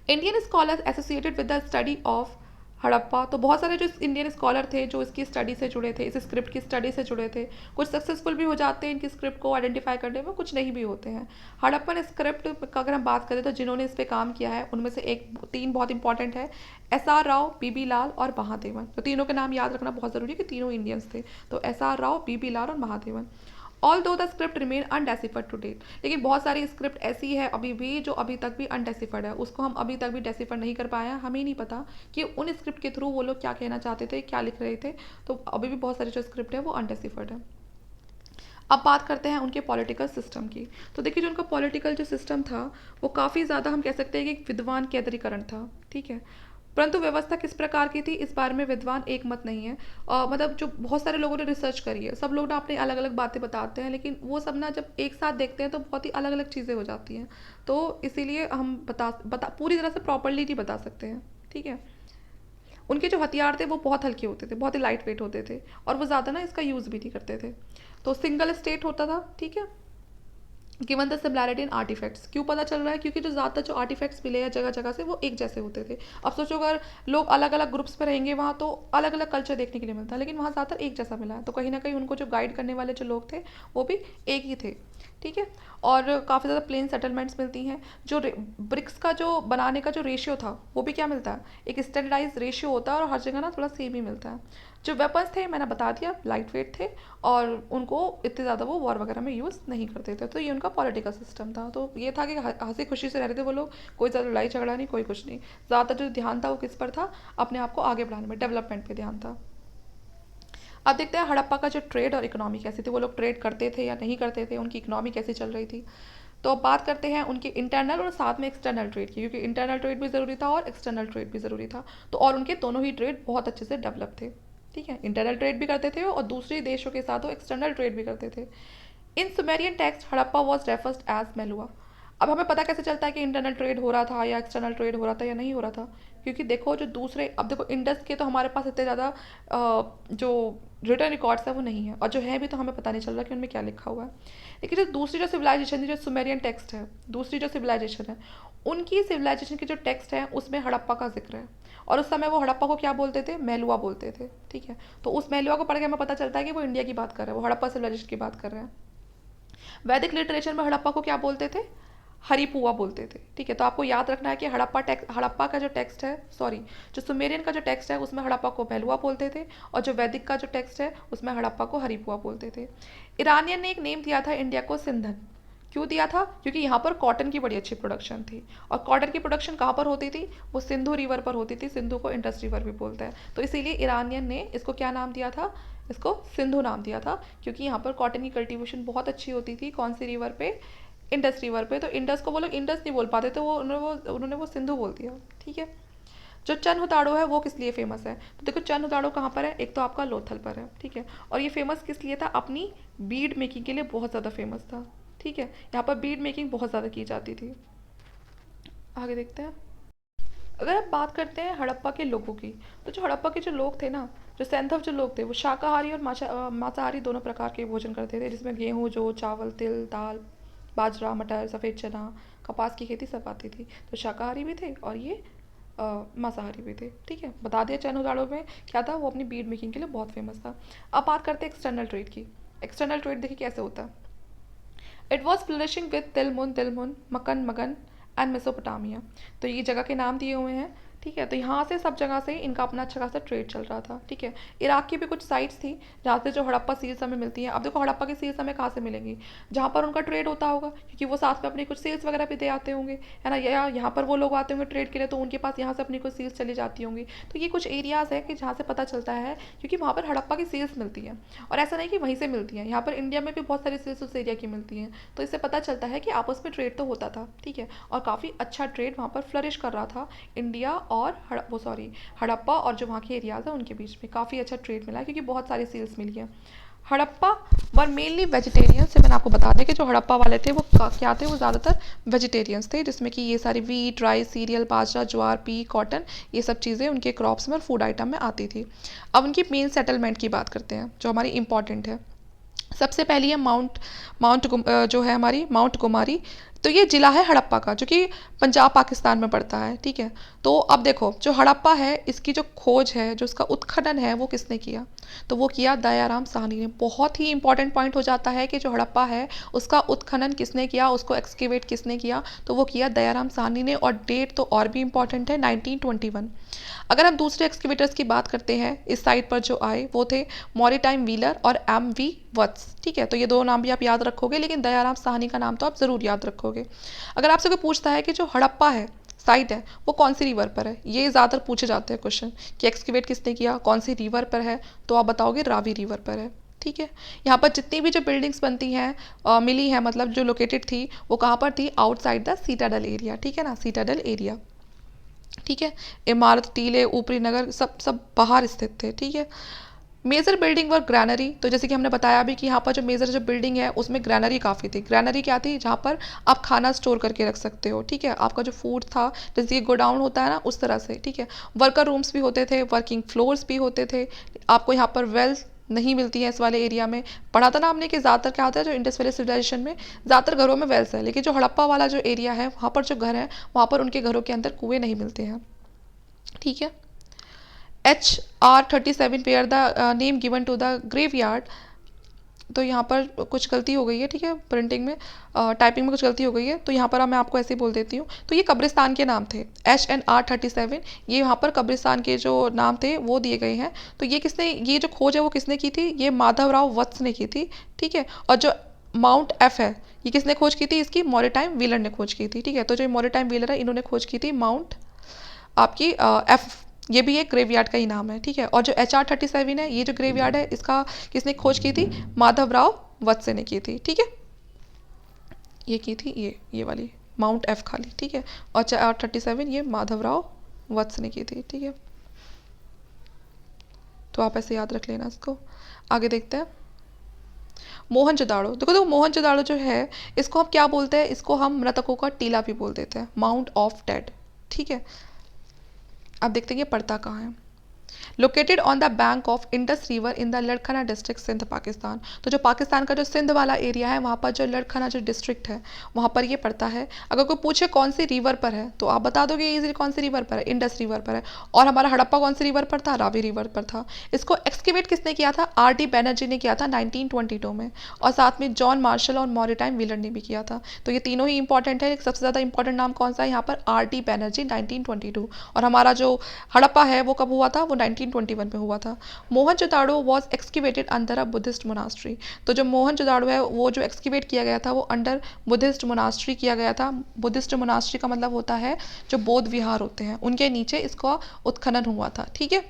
Indian scholars associated with the study of Harappa, तो बहुत सारे जो इंडियन स्कॉलर थे जो इसकी स्टडी से जुड़े थे, इस स्क्रिप्ट की स्टडी से जुड़े थे। कुछ सक्सेसफुल भी हो जाते हैं इनकी स्क्रिप्ट को आइडेंटिफाई करने में, कुछ नहीं भी होते हैं। हड़प्पन स्क्रिप्ट का अगर हम बात करें तो जिन्होंने इस पर काम किया है उनमें से तीन बहुत इंपॉर्टेंट है, SR राव, BB लाल और महादेवन। तो तीनों के नाम याद रखना बहुत ज़रूरी है कि तीनों इंडियंस थे। तो SR राव, BB लाल और Mahadevan. All though the script remain undeciphered to date, लेकिन बहुत सारी स्क्रिप्ट ऐसी है अभी भी जो अभी तक भी अनडेसिफर्ड है, उसको हम अभी तक भी डेसिफर नहीं कर पाए हैं। हमें नहीं पता कि उन स्क्रिप्ट के थ्रू वो लोग क्या कहना चाहते थे, क्या लिख रहे थे। तो अभी भी बहुत सारी जो स्क्रिप्ट है वो अनडेसिफर्ड है। अब बात करते हैं उनके पॉलिटिकल सिस्टम की। तो देखिए जो उनका पॉलिटिकल जो सिस्टम था वो काफ़ी ज़्यादा, हम कह सकते हैं कि एक विद्वान केंद्रीकरण था। ठीक है, परंतु व्यवस्था किस प्रकार की थी इस बारे में विद्वान एक मत नहीं है। मतलब जो बहुत सारे लोगों ने रिसर्च करी है, सब लोग ना अपनी अलग अलग बातें बताते हैं, लेकिन वो सब ना जब एक साथ देखते हैं तो बहुत ही अलग अलग चीज़ें हो जाती हैं। तो इसीलिए हम बता बता पूरी तरह से प्रॉपरली नहीं बता सकते हैं। ठीक है, उनके जो हथियार थे वो बहुत हल्के होते थे, बहुत ही लाइट वेट होते थे, और वो ज़्यादा ना इसका यूज़ भी नहीं करते थे। तो सिंगल स्टेट होता था। ठीक है, given the similarity in artifacts, क्यों पता चल रहा है, क्योंकि जो ज़्यादातर जो आर्टिफैक्ट्स मिले हैं जगह जगह से वो एक जैसे होते थे। अब सोचो अगर लोग अलग अलग ग्रुप्स पर रहेंगे वहाँ तो अलग अलग कल्चर देखने के लिए मिलता है, लेकिन वहाँ ज़्यादातर एक जैसा मिला है, तो कहीं ना कहीं उनको जो गाइड करने वाले जो लोग थे वो भी एक ही थे। ठीक है, और काफ़ी ज़्यादा प्लेन सेटलमेंट्स मिलती हैं। जो ब्रिक्स का जो बनाने का जो रेशियो था वो भी क्या मिलता है, एक स्टैंडर्डाइज रेशियो होता है, और हर जगह ना थोड़ा सेम ही मिलता है। जो वेपन्स थे मैंने बता दिया लाइट वेट थे, और उनको इतने ज़्यादा वो वॉर वगैरह में यूज़ नहीं करते थे। तो ये उनका पॉलिटिकल सिस्टम था। तो ये था कि हंसी खुशी से रह रहे थे वो लोग, कोई ज़्यादा लड़ाई झगड़ा नहीं, कोई कुछ नहीं। ज़्यादातर जो ध्यान था वो किस पर था, अपने आप को आगे बढ़ाने में, डेवलपमेंट पे ध्यान था। अब देखते हैं हड़प्पा का जो ट्रेड और इकोनॉमी कैसी थी, वो लोग ट्रेड करते थे या नहीं करते थे, उनकी इकोनॉमी कैसी चल रही थी। तो अब बात करते हैं उनके इंटरनल और साथ में एक्सटर्नल ट्रेड की, क्योंकि इंटरनल ट्रेड भी ज़रूरी था और एक्सटर्नल ट्रेड भी ज़रूरी था। तो और उनके दोनों ही ट्रेड बहुत अच्छे से डेवलप थे। ठीक है, इंटरनल ट्रेड भी करते थे और दूसरे देशों के साथ वो एक्सटर्नल ट्रेड भी करते थे। In Sumerian text Harappa was referred as Meluhha. अब हमें पता कैसे चलता है कि इंटरनल ट्रेड हो रहा था या एक्सटर्नल ट्रेड हो रहा था या नहीं हो रहा था, क्योंकि देखो जो दूसरे, अब देखो इंडस के तो हमारे पास इतने ज़्यादा जो रिटर्न रिकॉर्ड्स है वो नहीं है, और जो है भी तो हमें पता नहीं चल रहा कि उनमें क्या लिखा हुआ है। लेकिन जो दूसरी जो सिविलाइजेशन थी, जो सुमेरियन टेक्स्ट है, दूसरी जो सिविलाइजेशन है, उनकी सिविलाइजेशन के जो टेक्स्ट है उसमें हड़प्पा का जिक्र है, और उस समय वो हड़प्पा को क्या बोलते थे, मेलुआ बोलते थे। ठीक है, तो उस मेलुआ को पढ़ के हमें पता चलता है कि वो इंडिया की बात कर रहे हैं, वो हड़प्पा सिविलाइजेशन की बात कर रहे हैं। वैदिक लिटरेचर में हड़प्पा को क्या बोलते थे, हरिपुआ बोलते थे। ठीक है, तो आपको याद रखना है कि हड़प्पा का जो टेक्स्ट है, सॉरी, जो सुमेरियन का जो टेक्स्ट है उसमें हड़प्पा को मेलुआ बोलते थे, और जो वैदिक का जो टेक्स्ट है उसमें हड़प्पा को हरिपुआ बोलते थे। ईरानियन ने एक नेम दिया था इंडिया को, सिंधन। क्यों दिया था? क्योंकि यहाँ पर कॉटन की बड़ी अच्छी प्रोडक्शन थी, और कॉटन की प्रोडक्शन कहाँ पर होती थी? वो सिंधु रिवर पर होती थी। सिंधु को इंडस रिवर भी बोलते हैं, तो इसीलिए ईरानियन ने इसको क्या नाम दिया था? इसको सिंधु नाम दिया था, क्योंकि यहाँ पर कॉटन की कल्टीवेशन बहुत अच्छी होती थी। कौन सी रिवर पे? इंडस रिवर पे। तो इंडस को वो लोग इंडस नहीं बोल पाते, तो उन्होंने वो सिंधु बोल दिया। ठीक है। जो चनहुताड़ो है वो किस लिए फेमस है? तो देखो, चनहुताड़ो कहाँ पर है? एक तो आपका लोथल पर है, ठीक है। और ये फेमस किस लिए था? अपनी बीड मेकिंग के लिए बहुत ज़्यादा फेमस था, ठीक है। यहाँ पर बीड मेकिंग बहुत ज़्यादा की जाती थी। आगे देखते हैं। अगर आप बात करते हैं हड़प्पा के लोगों की, तो जो हड़प्पा के जो लोग थे ना, जो सैंथव जो लोग थे, वो शाकाहारी और मांसाहारी दोनों प्रकार के भोजन करते थे, जिसमें गेहूँ, जौ, चावल, तिल, दाल, बाजरा, मटर, सफ़ेद चना, कपास की खेती सब आती थी। तो शाकाहारी भी थे और ये मांसाहारी भी थे, ठीक है। बता दिया चैनोदाड़ो में क्या था, वो अपनी बीड मेकिंग के लिए बहुत फेमस था। अब बात करते हैं एक्सटर्नल ट्रेड की। एक्सटर्नल ट्रेड देखिए कैसे होता है। इट वॉज फ्लरिशिंग विद तिलमुन, मकन, मगन एंड मेसोपोटामिया। तो ये जगह के नाम दिए हुए हैं, ठीक है। तो यहाँ से सब जगह से इनका अपना अच्छा खासा ट्रेड चल रहा था, ठीक है। इराक की भी कुछ साइट्स थी जहाँ से जो हड़प्पा सील्स हमें मिलती हैं। अब देखो, हड़प्पा की सील्स हमें कहाँ से मिलेंगी? जहाँ पर उनका ट्रेड होता होगा, क्योंकि वो साथ में अपनी कुछ सील्स वगैरह भी दे आते होंगे, है ना। या यहाँ पर वो लोग आते होंगे ट्रेड के लिए, तो उनके पास यहाँ से अपनी कुछ सील्स चली जाती होंगी। तो ये कुछ एरियाज़ है कि जहाँ से पता चलता है, क्योंकि वहाँ पर हड़प्पा की सील्स मिलती हैं। और ऐसा नहीं कि वहीं से मिलती हैं, यहाँ पर इंडिया में भी बहुत सारी सील्स उस एरिया की मिलती हैं। तो इससे पता चलता है कि आपस में ट्रेड तो होता था, ठीक है। और काफ़ी अच्छा ट्रेड वहाँ पर फ्लरिश कर रहा था इंडिया और हड़प्पा और जो वहाँ के एरियाज़ हैं उनके बीच में काफ़ी अच्छा ट्रेड मिला है, क्योंकि बहुत सारी सील्स मिली हैं। हड़प्पा वर मेनली वेजिटेरियंस से मैंने आपको बता दें कि जो हड़प्पा वाले थे वो क्या थे? वो ज़्यादातर वेजिटेरियंस थे, जिसमें कि ये सारी वीट, राइस, सीरियल, बाजरा, ज्वार, पी, कॉटन, ये सब चीज़ें उनके क्रॉप्स में और फूड आइटम में आती थी। अब उनकी मेन सेटलमेंट की बात करते हैं, जो हमारी इंपॉर्टेंट है। सबसे पहली है जो है हमारी माउंट कुमारी। तो ये ज़िला है हड़प्पा का, जो कि पंजाब पाकिस्तान में पड़ता है, ठीक है। तो अब देखो, जो हड़प्पा है इसकी जो खोज है, जो इसका उत्खनन है, वो किसने किया? तो वो किया दयाराम साहनी ने। बहुत ही इंपॉर्टेंट पॉइंट हो जाता है कि जो हड़प्पा है उसका उत्खनन किसने किया, उसको एक्सकेवेट किसने किया? तो वो किया दयाराम साहनी ने। और डेट तो और भी इंपॉर्टेंट है, 1921। अगर हम दूसरे एक्सकेवेटर्स की बात करते हैं इस साइट पर जो आए, वो थे मॉरिटाइम व्हीलर और M.V. वत्स, ठीक है। तो ये दो नाम भी आप याद रखोगे, लेकिन दयाराम साहनी का नाम तो आप ज़रूर याद रखोगे। अगर आपसे कोई पूछता है कि जो हड़प्पा है साइट है वो कौन सी रिवर पर है, ये ज़्यादातर पूछे जाते हैं क्वेश्चन कि एक्सकेवेट किसने किया, कौन सी रिवर पर है, तो आप बताओगे रावी रिवर पर है, ठीक है। यहाँ पर जितनी भी जो बिल्डिंग्स बनती हैं मिली हैं, मतलब जो लोकेटेड थी, वो कहाँ पर थी? आउटसाइड द सीटाडल एरिया, ठीक है ना, सीटाडल एरिया, ठीक है। इमारत, टीले, ऊपरी नगर सब सब बाहर स्थित थे, ठीक है। मेजर बिल्डिंग वर ग्रैनरी। तो जैसे कि हमने बताया भी कि यहाँ पर जो मेजर जो बिल्डिंग है उसमें ग्रैनरी काफ़ी थी। ग्रैनरी क्या थी? जहाँ पर आप खाना स्टोर करके रख सकते हो, ठीक है। आपका जो फूड था, जैसे ये गोडाउन होता है ना, उस तरह से, ठीक है। वर्कर रूम्स भी होते थे, वर्किंग फ्लोर्स भी होते थे। आपको यहाँ पर वेल्स नहीं मिलती है इस वाले एरिया में। पढ़ा था ना हमने कि ज़्यादातर क्या होता है, जो इंडस वैली सिविलाइजेशन में ज़्यादातर घरों में वेल्स है, लेकिन जो हड़प्पा वाला जो एरिया है वहाँ पर जो घर है, वहाँ पर उनके घरों के अंदर कुएँ नहीं मिलते हैं, ठीक है। HR37 pair the name given to the graveyard. तो यहाँ पर कुछ गलती हो गई है, ठीक है, प्रिंटिंग में, टाइपिंग में कुछ गलती हो गई है, तो यहाँ पर मैं आपको ऐसे ही बोल देती हूँ। तो ये कब्रिस्तान के नाम थे, HNR37, ये यहाँ पर कब्रिस्तान के जो नाम थे वो दिए गए हैं। तो ये किसने, ये जो खोज है वो किसने की थी? ये माधवराव वत्स ने की थी, ठीक है। और जो माउंट एफ है, ये किसने खोज की थी? इसकी मॉरिटाइम व्हीलर ने खोज की थी, ठीक है। तो जो मॉरिटाइम व्हीलर है, इन्होंने खोज की थी माउंट आपकी एफ। ये भी एक ग्रेवयार्ड का ही नाम है, ठीक है। और जो HR37 है, ये जो ग्रेवयार्ड है, इसका किसने खोज की थी? माधवराव वत्से ने की थी, ठीक है। ये की थी ये वाली माउंट एफ खाली, ठीक है। और HR37 ये माधवराव वत्स ने की थी, ठीक है। तो आप ऐसे याद रख लेना इसको। आगे देखते हैं। मोहनजोदाड़ो। देखो तो मोहनजोदाड़ो जो है, इसको हम क्या बोलते हैं? इसको हम मृतकों का टीला भी बोल देते हैं, माउंट ऑफ डेड, ठीक है। अब देखते हैं ये पड़ता कहाँ है। Located on the bank of Indus river in the Larkana district, Sindh, Pakistan. तो जो पाकिस्तान का जो सिंध वाला एरिया है, वहाँ पर जो लड़खना जो डिस्ट्रिक्ट है, वहाँ पर ये पड़ता है। अगर कोई पूछे कौन सी रिवर पर है, तो आप बता दोगे इजीली कौन सी रिवर पर है? इंडस रिवर पर है। और हमारा हड़प्पा कौन सी रिवर पर था? रावी रिवर पर था। इसको एक्सकेवेट किसने किया था? R.D. बैनर्जी ने किया था 1922 में। और साथ में जॉन मार्शल और मॉरिटाइम व्हीलर ने भी किया था। तो ये तीनों ही इंपॉर्टेंट है। सबसे ज़्यादा इंपॉर्टेंट नाम कौन सा है यहाँ पर? R.D. बैनर्जी 1922। और हमारा जो हड़प्पा है वो कब हुआ था? वो 1921 में हुआ था। Mohenjodaro was excavated under a Buddhist monastery. तो जो मोहनजोदाड़ो है वो जो एक्सकेवेट किया गया था वो अंडर बुद्धिस्ट मोनास्ट्री किया गया था। बुद्धिस्ट मोनास्ट्री का मतलब होता है जो बौद्ध विहार होते हैं, उनके नीचे इसका उत्खनन हुआ था। ठीक है।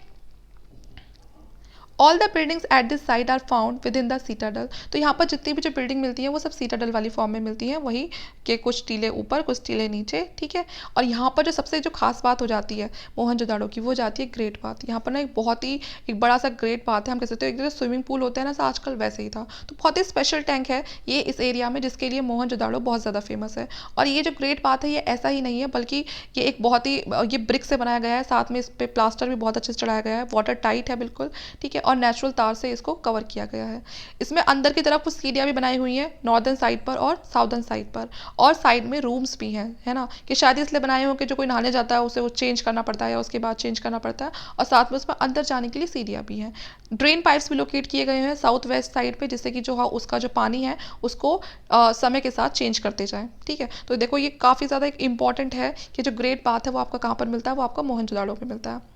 All the buildings at this site are found within the citadel. तो यहाँ पर जितनी भी जो बिल्डिंग मिलती है वो सब सीटाडल वाली फॉर्म में मिलती हैं, वही के कुछ टीले ऊपर कुछ टीले नीचे। ठीक है। और यहाँ पर जो सबसे जो खास बात हो जाती है मोहनजोदाड़ो की, वो जाती है ग्रेट बाथ। यहाँ पर ना एक बहुत ही एक बड़ा सा ग्रेट बाथ है, हम कह सकते हो एक जैसे स्विमिंग पूल होता है ना आजकल, वैसे ही था। तो बहुत ही स्पेशल टैंक है ये इस एरिया में, जिसके लिए मोहनजोदाड़ो बहुत ज़्यादा फेमस है। और ये जो ग्रेट बाथ है ये ऐसा ही नहीं है, बल्कि ये एक बहुत ही ये ब्रिक से बनाया गया है, साथ में इस पर प्लास्टर भी बहुत अच्छे से चढ़ाया गया है, वाटर टाइट है बिल्कुल। ठीक है। और नेचुरल तार से इसको कवर किया गया है। इसमें अंदर की तरफ कुछ सीढ़ियाँ भी बनाई हुई हैं, नॉर्दर्न साइड पर और साउदर्न साइड पर, और साइड में रूम्स भी हैं, है ना, कि शायद इसलिए बनाए हो कि जो कोई नहाने जाता है उसे वो चेंज करना पड़ता है या उसके बाद चेंज करना पड़ता है, और साथ में उसमें अंदर जाने के लिए सीढ़ियाँ भी हैं। ड्रेन पाइप्स भी लोकेट किए गए हैं साउथ वेस्ट साइड पे, जिससे कि जो उसका जो पानी है उसको समय के साथ चेंज करते जाएं। ठीक है। तो देखो ये काफ़ी ज़्यादा एक इंपॉर्टेंट है कि जो ग्रेट बाथ है वो आपका कहाँ पर मिलता है, वो आपका मोहनजोदाड़ो में मिलता है।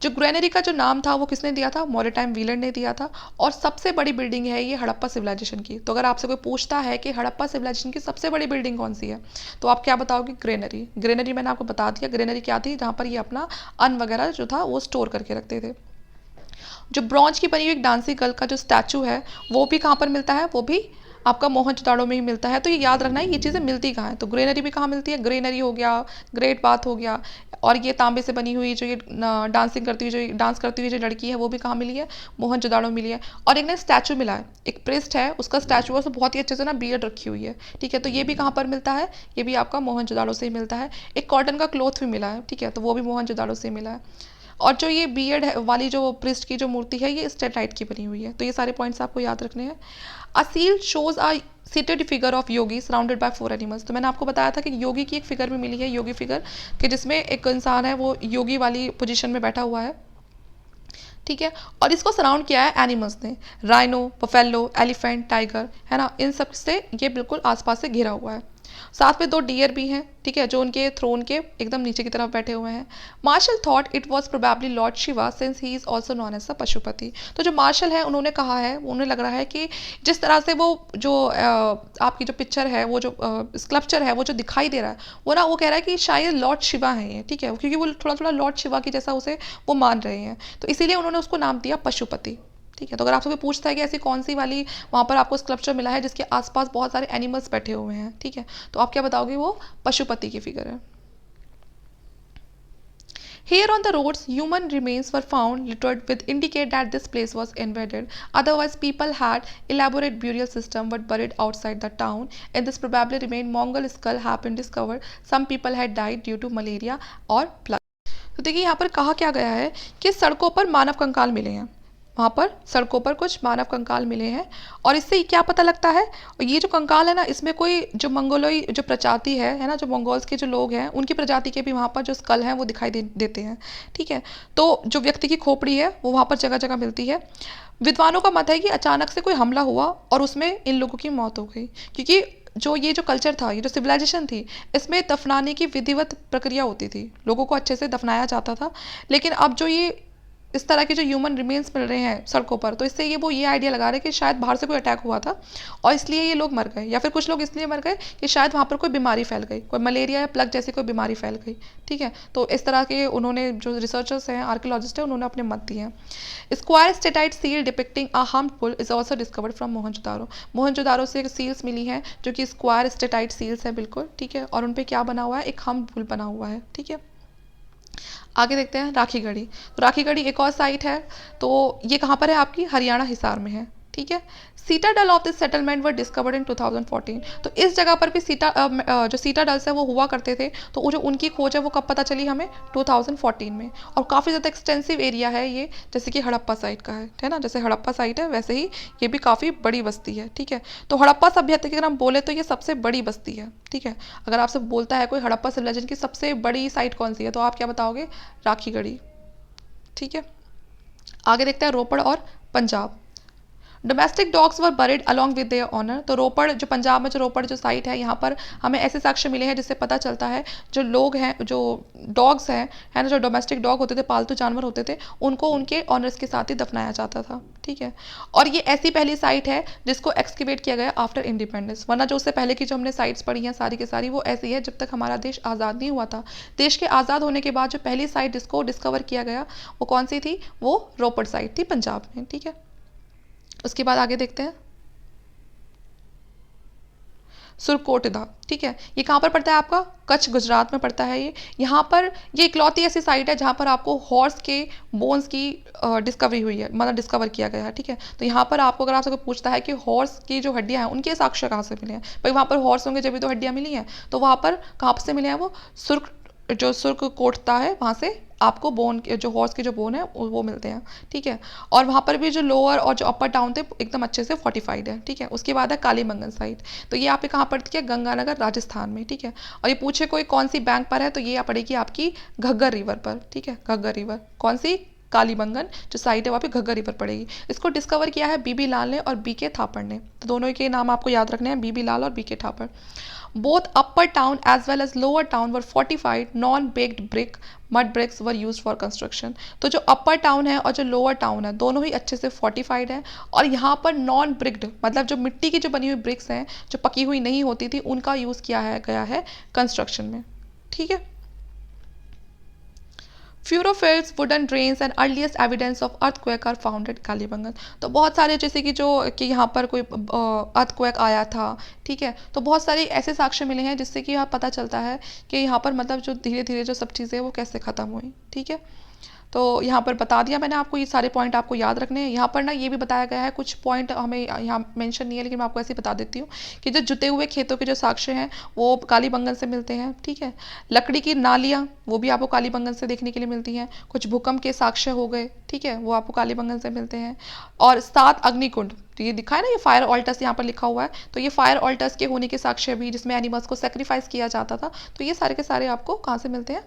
जो ग्रेनरी का जो नाम था वो किसने दिया था, मॉरिटाइम व्हीलर ने दिया था। और सबसे बड़ी बिल्डिंग है ये हड़प्पा सिविलाइजेशन की। तो अगर आपसे कोई पूछता है कि हड़प्पा सिविलाइजेशन की सबसे बड़ी बिल्डिंग कौन सी है, तो आप क्या बताओगे, ग्रेनरी। ग्रेनरी मैंने आपको बता दिया, ग्रेनरी क्या थी, जहाँ पर ये अपना अन्न वगैरह जो था वो स्टोर करके रखते थे। जो ब्रॉन्ज की बनी हुई एक डांसिंग गर्ल का जो स्टैचू है वो भी कहाँ पर मिलता है, वो भी आपका मोहनजोदाड़ो में ही मिलता है। तो ये याद रखना है ये चीज़ें मिलती कहाँ है। तो ग्रेनरी भी कहाँ मिलती है, ग्रेनरी हो गया, ग्रेट बाथ हो गया, और ये तांबे से बनी हुई जो ये डांसिंग करती हुई जो डांस करती हुई जो लड़की है वो भी कहाँ मिली है, मोहनजोदाड़ो मिली है। और एक ना स्टैचू मिला है, एक प्रिस्ट है उसका स्टैचू है, उसमें बहुत ही अच्छे से ना बियर्ड रखी हुई है। ठीक है। तो ये भी कहाँ पर मिलता है, ये भी आपका मोहनजोदाड़ो से ही मिलता है। एक कॉटन का क्लॉथ भी मिला है। ठीक है। तो वो भी मोहनजोदाड़ो से मिला है। और जो ये बियर्ड वाली जो प्रिस्ट की जो मूर्ति है ये स्टेलाइट की बनी हुई है। तो ये सारे पॉइंट्स आपको याद रखने हैं। A seal shows a seated figure of Yogi surrounded by 4 animals. तो मैंने आपको बताया था कि योगी की एक फिगर भी मिली है, योगी फिगर, कि जिसमें एक इंसान है वो योगी वाली पोजीशन में बैठा हुआ है। ठीक है। और इसको सराउंड किया है एनिमल्स ने, राइनो, बफेलो, एलिफेंट, टाइगर, है ना, इन सब से ये बिल्कुल आसपास से घिरा हुआ है। साथ में 2 डियर भी हैं। ठीक है। जो उनके थ्रोन के एकदम नीचे की तरफ बैठे हुए हैं। Marshall thought it was probably Lord Shiva since he is also known as the Pashupati. तो जो मार्शल है उन्होंने कहा है, उन्हें लग रहा है कि जिस तरह से वो जो आपकी जो पिक्चर है, वो जो स्कल्पचर है वो जो दिखाई दे रहा है, वो ना वो कह रहा है कि शायद लॉर्ड शिवा है ये। ठीक है। क्योंकि वो थोड़ा थोड़ा लॉर्ड शिवा की जैसा उसे वो मान रहे हैं, तो इसीलिए उन्होंने उसको नाम दिया पशुपति। ठीक है। तो अगर आपसे कोई पूछता है कि ऐसी कौन सी वाली वहाँ पर आपको स्कल्पचर मिला है जिसके आसपास बहुत सारे एनिमल्स बैठे हुए हैं, ठीक है, तो आप क्या बताओगे, वो पशुपति की फिगर है। Here on the roads, human remains were found littered with indicate that this place was invaded. Otherwise, people had elaborate burial system but buried outside the town. In this probably remained Mongol skull have been discovered. Some people had died due to malaria or plague. तो देखिए यहाँ पर कहा क्या गया है कि सड़कों पर मानव कंकाल मिले हैं, वहाँ पर सड़कों पर कुछ मानव कंकाल मिले हैं। और इससे क्या पता लगता है, ये जो कंकाल है ना, इसमें कोई जो मंगोलोई जो प्रजाति है ना, जो मंगोल्स के जो लोग हैं उनकी प्रजाति के भी वहाँ पर जो स्कल हैं वो दिखाई देते हैं। ठीक है। तो जो व्यक्ति की खोपड़ी है वो वहाँ पर जगह जगह मिलती है। विद्वानों का मत है कि अचानक से कोई हमला हुआ और उसमें इन लोगों की मौत हो गई, क्योंकि जो ये जो कल्चर था, ये जो सिविलाइजेशन थी, इसमें दफनाने की विधिवत प्रक्रिया होती थी, लोगों को अच्छे से दफनाया जाता था। लेकिन अब जो ये इस तरह के जो ह्यूमन रिमेन्स मिल रहे हैं सड़कों पर, तो इससे ये आइडिया लगा रहे हैं कि शायद बाहर से कोई अटैक हुआ था और इसलिए ये लोग मर गए, या फिर कुछ लोग इसलिए मर गए कि शायद वहाँ पर कोई बीमारी फैल गई, कोई मलेरिया या प्लग जैसी कोई बीमारी फैल गई। ठीक है। तो इस तरह के उन्होंने जो रिसर्चर्स हैं, आर्कियोलॉजिस्ट हैं, उन्होंने अपने मत दिए हैं। Square steatite seal depicting a humped bull is also discovered from Mohenjodaro. Mohenjodaro से सील्स मिली हैं जो कि स्क्वायर स्टेटाइट सील्स है बिल्कुल। ठीक है। और उन पर क्या बना हुआ है, एक हम्प्ड बुल बना हुआ है। ठीक है। आगे देखते हैं राखीगढ़ी। तो राखीगढ़ी एक और साइट है, तो ये कहाँ पर है, आपकी हरियाणा हिसार में है। ठीक है। Citadel of this settlement were discovered in 2014। तो इस जगह पर भी जो सीटाडल्स है वो हुआ करते थे, तो वो जो उनकी खोज है वो कब पता चली हमें, 2014 में। और काफ़ी ज़्यादा एक्सटेंसिव एरिया है ये, जैसे कि हड़प्पा साइट का है ना, जैसे हड़प्पा साइट है वैसे ही ये भी काफ़ी बड़ी बस्ती है। ठीक है। तो हड़प्पा सभ्यता की अगर हम बोले तो ये सबसे बड़ी बस्ती है। ठीक है। अगर आपसे बोलता है कोई हड़प्पा सिविलाइजेशन की सबसे बड़ी साइट कौन सी है, तो आप क्या बताओगे, राखीगढ़ी। ठीक है। आगे देखते हैं रोपड़ और Punjab. Domestic dogs were buried along with their owner. तो रोपड़ जो पंजाब में जो रोपड़ जो साइट है, यहाँ पर हमें ऐसे साक्ष्य मिले हैं जिससे पता चलता है जो लोग हैं, जो डॉग्स हैं, है ना, जो डोमेस्टिक डॉग होते थे, पालतू जानवर होते थे, उनको उनके ऑनर्स के साथ ही दफनाया जाता था। ठीक है, और ये ऐसी पहली साइट है जिसको एक्सकेवेट किया गया आफ्टर इंडिपेंडेंस, वरना जो उससे पहले की जो हमने साइट्स पढ़ी हैं सारी की सारी वो ऐसी है जब तक हमारा देश आज़ाद नहीं हुआ था। देश के आज़ाद होने के बाद जो पहली साइट जिसको डिस्कवर किया गया वो कौन सी थी? वो रोपड़ साइट थी पंजाब में। ठीक है, उसके बाद आगे देखते हैं सुरकोटदा। ठीक है, ये कहाँ पर पड़ता है? आपका कच्छ गुजरात में पड़ता है ये। यहाँ पर ये इकलौती ऐसी साइट है जहाँ पर आपको हॉर्स के बोन्स की डिस्कवरी हुई है, मतलब डिस्कवर किया गया है। ठीक है, तो यहाँ पर आपको अगर आपसे कोई पूछता है कि हॉर्स की जो हड्डियाँ हैं उनके साक्ष्य कहाँ से मिले हैं, भाई वहाँ पर हॉर्स होंगे जब भी तो हड्डियाँ मिली हैं, तो वहाँ पर कहाँ से मिले हैं? वो सुर्ख कोटता है, वहाँ से आपको बोन जो हॉर्स के जो बोन है वो मिलते हैं। ठीक है, और वहाँ पर भी जो लोअर और जो अपर टाउन थे एकदम अच्छे से फोर्टिफाइड है। ठीक है, उसके बाद है कालीबंगन साइट। तो ये आप कहाँ पड़ती है? गंगानगर राजस्थान में। ठीक है, और ये पूछे कोई कौन सी बैंक पर है, तो ये पड़ेगी आपकी घग्गर रिवर पर। ठीक है, घग्गर रिवर कौन सी? कालीबंगन जो साइट है वहाँ पे घग्गर रिवर पड़ेगी। इसको डिस्कवर किया है बीबी लाल ने और बीके थापड़ ने। तो दोनों के नाम आपको याद रखने हैं, बीबी लाल और BK थापड़। Both upper town as well as lower town were fortified non-baked brick mud bricks were used for construction। तो जो अपर टाउन है और जो लोअर टाउन है दोनों ही अच्छे से फोर्टिफाइड है, और यहाँ पर नॉन ब्रिक्ड मतलब जो मिट्टी की जो बनी हुई ब्रिक्स हैं जो पकी हुई नहीं होती थी उनका यूज़ किया है गया है कंस्ट्रक्शन में। ठीक है, furrow fields wooden drains and earliest evidence of earthquake are found at Kalibangan. तो बहुत सारे जैसे कि जो कि यहाँ पर कोई अर्थक्वेक आया था। ठीक है, तो बहुत सारे ऐसे साक्ष्य मिले हैं जिससे कि यहाँ पता चलता है कि यहाँ पर मतलब जो धीरे धीरे जो सब चीज़ें वो कैसे ख़त्म हुई। ठीक है, तो यहाँ पर बता दिया मैंने आपको, ये सारे पॉइंट आपको याद रखने हैं। यहाँ पर ना ये भी बताया गया है, कुछ पॉइंट हमें यहाँ मेंशन नहीं है लेकिन मैं आपको ऐसे ही बता देती हूँ कि जो जुते हुए खेतों के जो साक्ष्य हैं वो कालीबंगन से मिलते हैं। ठीक है, लकड़ी की नालियाँ वो भी आपको कालीबंगन से देखने के लिए मिलती हैं। कुछ भूकंप के साक्ष्य हो गए, ठीक है, वो आपको कालीबंगन से मिलते हैं। और 7 अग्निकुंड, तो ये दिखा है ना, ये फायर ऑल्टर्स यहाँ पर लिखा हुआ है, तो ये फायर ऑल्टर्स के होने के साक्ष्य भी, जिसमें एनिमल्स को सेक्रीफाइस किया जाता था, तो ये सारे के सारे आपको कहाँ से मिलते हैं?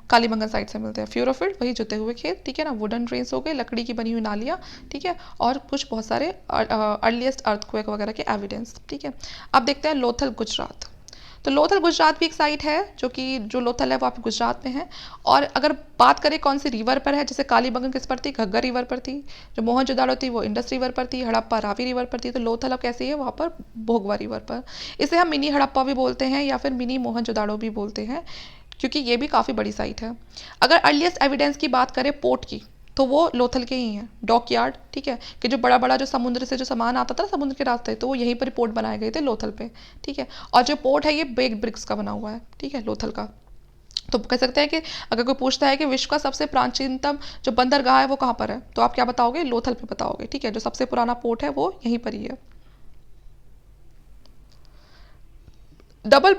कालीबंगन साइड से मिलते हैं। फ्यूरोफिल्ड वही जुते हुए खेत, ठीक है ना, वुडन ड्रेन्स हो गए, लकड़ी की बनी हुई नालियाँ, ठीक है, और कुछ बहुत सारे अर्लीस्ट अर्थक्वेक वगैरह के एविडेंस। ठीक है, अब देखते हैं लोथल गुजरात। तो लोथल गुजरात भी एक साइट है जो लोथल है वो आपके गुजरात में है। और अगर बात करें कौन सी रिवर पर है, जैसे कालीबंगन किस पर थी? घग्गर रिवर पर थी। जो मोहनजोदाड़ो थी वो इंडस रिवर पर थी। हड़प्पा रावी रिवर पर थी। तो लोथल अब कैसी है? वहाँ पर भोगवा रिवर पर। इसे हम मिनी हड़प्पा भी बोलते हैं या फिर मिनी मोहनजोदाड़ो भी बोलते हैं, क्योंकि ये भी काफ़ी बड़ी साइट है। अगर अर्लीस्ट एविडेंस की बात करें पोर्ट की, तो वो लोथल के ही हैं, डॉक यार्ड। ठीक है, कि जो बड़ा बड़ा जो समुद्र से जो सामान आता था समुद्र के रास्ते, तो वो यहीं पर पोर्ट बनाए गए थे लोथल पे। ठीक है, और जो पोर्ट है ये बेक्ड ब्रिक्स का बना हुआ है। ठीक है, लोथल का। तो कह सकते हैं कि अगर कोई पूछता है कि विश्व का सबसे प्राचीनतम जो बंदरगाह है वो कहाँ पर है, तो आप क्या बताओगे? लोथल पे बताओगे। ठीक है, जो सबसे पुराना पोर्ट है वो यहीं पर ही है। Double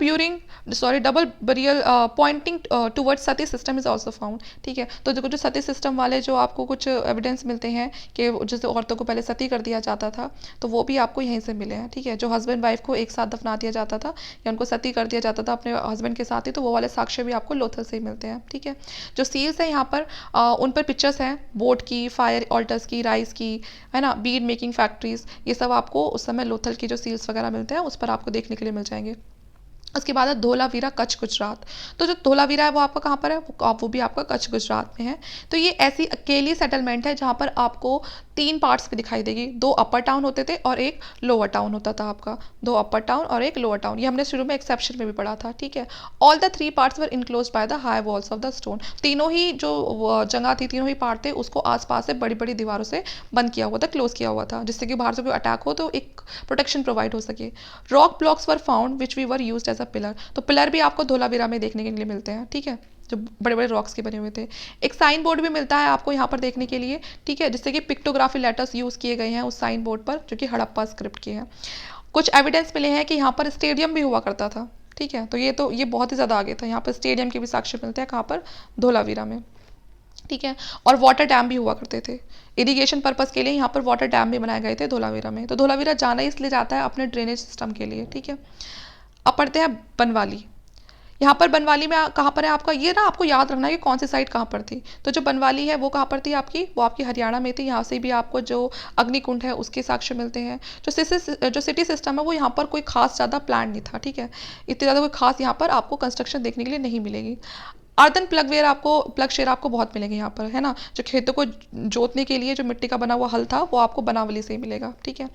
burial pointing towards Sati system is also found. ठीक है, तो देखो जो सती सिस्टम वाले जो आपको कुछ एविडेंस मिलते हैं कि जैसे औरतों को पहले सती कर दिया जाता था, तो वो भी आपको यहीं से मिले हैं। ठीक है, जो हस्बैंड वाइफ को एक साथ दफना दिया जाता था या उनको सती कर दिया जाता था अपने हस्बैंड के साथ ही, तो वो वाले साक्ष्य भी आपको लोथल से ही मिलते हैं। ठीक है, जो सील्स हैं यहाँ पर उन पर पिक्चर्स हैं बोट की, फायर ऑल्टर्स की, राइस की, है ना, बीड मेकिंग फैक्ट्रीज, ये सब आपको उस समय लोथल की जो सील्स वगैरह मिलते हैं उस पर आपको देखने के लिए मिल जाएंगे। उसके बाद है धोलावीरा कच्छ गुजरात। तो जो धोलावीरा है वो आपका कहाँ पर है? वो भी आपका कच्छ गुजरात में है। तो ये ऐसी अकेली सेटलमेंट है जहाँ पर आपको 3 पार्ट्स में दिखाई देगी। 2 अपर टाउन होते थे और एक लोअर टाउन होता था आपका। 2 अपर टाउन और एक लोअर टाउन, ये हमने शुरू में एक्सेप्शन में भी पढ़ा था। ठीक है, all the 3 parts were enclose by the high walls of the stone. तीनों ही जो जगह थी, तीनों ही पार्ट थे, उसको आसपास से बड़ी बड़ी दीवारों से बंद किया हुआ था, क्लोज किया हुआ था, जिससे कि बाहर से कोई अटैक हो तो एक प्रोटेक्शन प्रोवाइड हो सके। Rock blocks were found which we were used as a pillar. तो पिलर भी आपको धोलावीरा में देखने के लिए मिलते हैं। ठीक है, जो बड़े बड़े रॉक्स के बने हुए थे। एक साइन बोर्ड भी मिलता है आपको यहाँ पर देखने के लिए। ठीक है, जिससे कि पिक्टोग्राफी लेटर्स यूज़ किए गए हैं उस साइन बोर्ड पर, जो कि हड़प्पा स्क्रिप्ट के हैं। कुछ एविडेंस मिले हैं कि यहाँ पर स्टेडियम भी हुआ करता था। ठीक है, तो ये बहुत ही ज़्यादा आगे था। यहाँ पर स्टेडियम के भी साक्ष्य मिलते हैं, कहाँ पर? धोलावीरा में। ठीक है, और वाटर डैम भी हुआ करते थे। इरिगेशन पर्पस के लिए यहाँ पर वाटर डैम भी बनाए गए थे धोलावीरा में। तो धोलावीरा जाना इसलिए जाता है अपने ड्रेनेज सिस्टम के लिए। ठीक है, अब पढ़ते हैं बनवाली। यहाँ पर बनवाली में कहाँ पर है आपका, ये ना आपको याद रखना है कि कौन सी साइड कहाँ पर थी। तो जो बनवाली है वो कहाँ पर थी आपकी, वो आपकी हरियाणा में थी। यहाँ से भी आपको जो अग्निकुंड है उसके साक्ष्य मिलते हैं। जो सिटी सिस्टम है वो यहाँ पर कोई खास ज़्यादा प्लान नहीं था, ठीक है, इतनी ज़्यादा कोई खास यहाँ पर आपको कंस्ट्रक्शन देखने के लिए नहीं मिलेगी। अर्दन प्लग शेर आपको बहुत मिलेंगे यहाँ पर, है ना, जो खेतों को जोतने के लिए जो मिट्टी का बना हुआ हल था वो आपको बनावली से ही मिलेगा, ठीक है।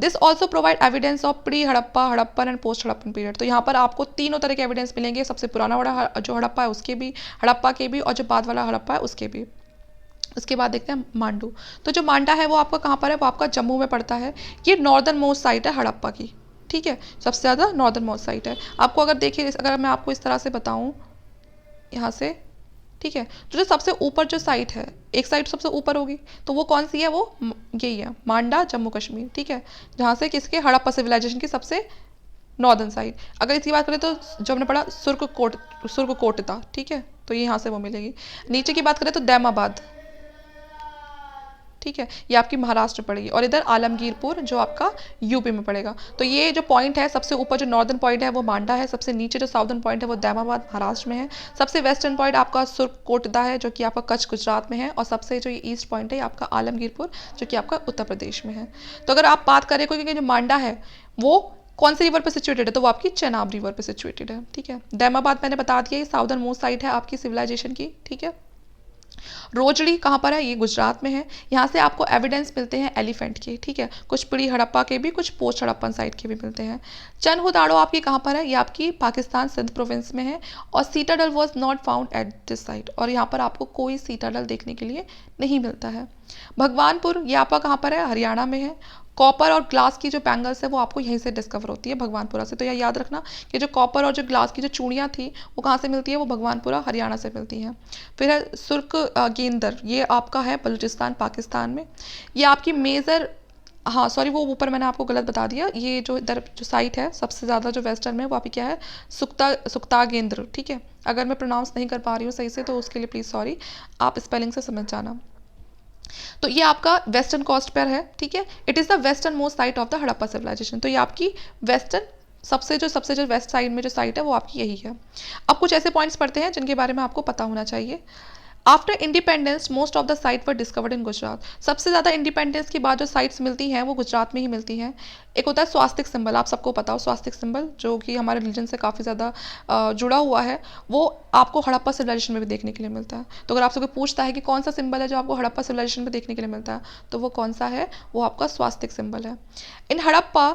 This also provide evidence of pre Harappa, Harappan and post Harappan period. तो यहाँ पर आपको तीनों तरह के एविडेंस मिलेंगे, सबसे पुराना वाला जो हड़प्पा है उसके भी, हड़प्पा के भी, और जो बाद वाला हड़प्पा है उसके भी। उसके बाद देखते हैं मांडू। तो जो मांडा है वो आपका कहाँ पर है, वो आपका जम्मू में पड़ता है। ये नॉर्दर्न मोस्ट साइट है हड़प्पा की, ठीक है, सबसे ज़्यादा नॉर्दर्न मोस्ट साइट है। आपको अगर देखिए, अगर मैं आपको इस तरह से बताऊँ यहाँ से, ठीक है, तो जो सबसे ऊपर जो साइट है, एक साइट सबसे ऊपर होगी, तो वो कौन सी है, वो यही है, मांडा जम्मू कश्मीर, ठीक है, जहाँ से किसके, हड़प्पा सिविलाइजेशन की सबसे नॉर्दर्न साइड। अगर इसकी बात करें तो जो हमने पढ़ा सुर्गकोटता, ठीक है, तो ये यहाँ से वो मिलेगी। नीचे की बात करें तो दैमाबाद, ठीक है, ये आपकी महाराष्ट्र पड़ेगी, और इधर आलमगीरपुर जो आपका यूपी में पड़ेगा। तो ये जो पॉइंट है, सबसे ऊपर जो नॉर्दर्न पॉइंट है वो मांडा है, सबसे नीचे जो साउदर्न पॉइंट है वो दैमाबाद महाराष्ट्र में है, सबसे वेस्टर्न पॉइंट आपका सुरकोटदा है जो कि आपका कच्छ गुजरात में है, और सबसे जो ये ईस्ट पॉइंट है आपका आलमगीरपुर जो कि आपका उत्तर प्रदेश में है। तो अगर आप बात करें कोई, जो मांडा है वो कौन से रिवर पे सिचुएटेड है, तो वो आपकी चेनाब रिवर पे सिचुएटेड है, ठीक है। दैमाबाद मैंने बता दिया, ये साउदर्न मोस्ट साइड है आपकी सिविलाइजेशन की, ठीक है। रोजड़ी कहाँ पर है, ये गुजरात में है। यहाँ से आपको एविडेंस मिलते हैं एलिफेंट के, ठीक है, कुछ प्री हड़प्पा के भी, कुछ पोस्ट हड़प्पन साइड के भी मिलते हैं। चनहुदाड़ो आपकी कहाँ पर है, ये आपकी पाकिस्तान सिंध प्रोविंस में है, और citadel was not found at this site, और यहाँ पर आपको कोई सीटाडल देखने के लिए नहीं मिलता है। भगवानपुर ये आपका कहाँ पर है, हरियाणा में है। कॉपर और ग्लास की जो बैंगल्स है वो आपको यहीं से डिस्कवर होती है, भगवानपुरा से। तो यह याद रखना कि जो कॉपर और जो ग्लास की जो चूड़ियाँ थी वो कहाँ से मिलती है, वो भगवानपुरा हरियाणा से मिलती हैं। फिर है सुर्ख गेंदर, ये आपका है बलूचिस्तान पाकिस्तान में। ये आपकी मेजर, हाँ सॉरी, वो ऊपर मैंने आपको गलत बता दिया, ये जो इधर जो साइट है सबसे ज़्यादा जो वेस्टर्न में, वो आपकी क्या है, सुक्ता गेंद्र, ठीक है। अगर मैं प्रोनाउंस नहीं कर पा रही हूँ सही से तो उसके लिए प्लीज़ सॉरी, आप स्पेलिंग से समझ जाना। तो ये आपका वेस्टर्न कोस्ट पर है, ठीक है। It is the westernmost site of the Harappa civilization. तो ये आपकी वेस्टर्न सबसे जो वेस्ट साइड में जो साइट है वो आपकी यही है। अब कुछ ऐसे पॉइंट्स पढ़ते हैं जिनके बारे में आपको पता होना चाहिए। After independence most of the site were discovered इन गुजरात। सबसे ज़्यादा इंडिपेंडेंस के बाद जो साइट्स मिलती हैं वो गुजरात में ही मिलती हैं। एक होता है स्वास्तिक सिंबल, आप सबको पता हो स्वास्तिक सिंबल, जो कि हमारे रिलीजन से काफ़ी ज़्यादा जुड़ा हुआ है, वो आपको हड़प्पा सिविलाइजेशन में भी देखने के लिए मिलता है। तो अगर आपसे कोई पूछता है कि कौन सा सिंबल है जो आपको हड़प्पा सिविलाइजेशन में देखने के लिए मिलता है, तो वो कौन सा है, वो आपका स्वास्तिक सिंबल है। In Harappa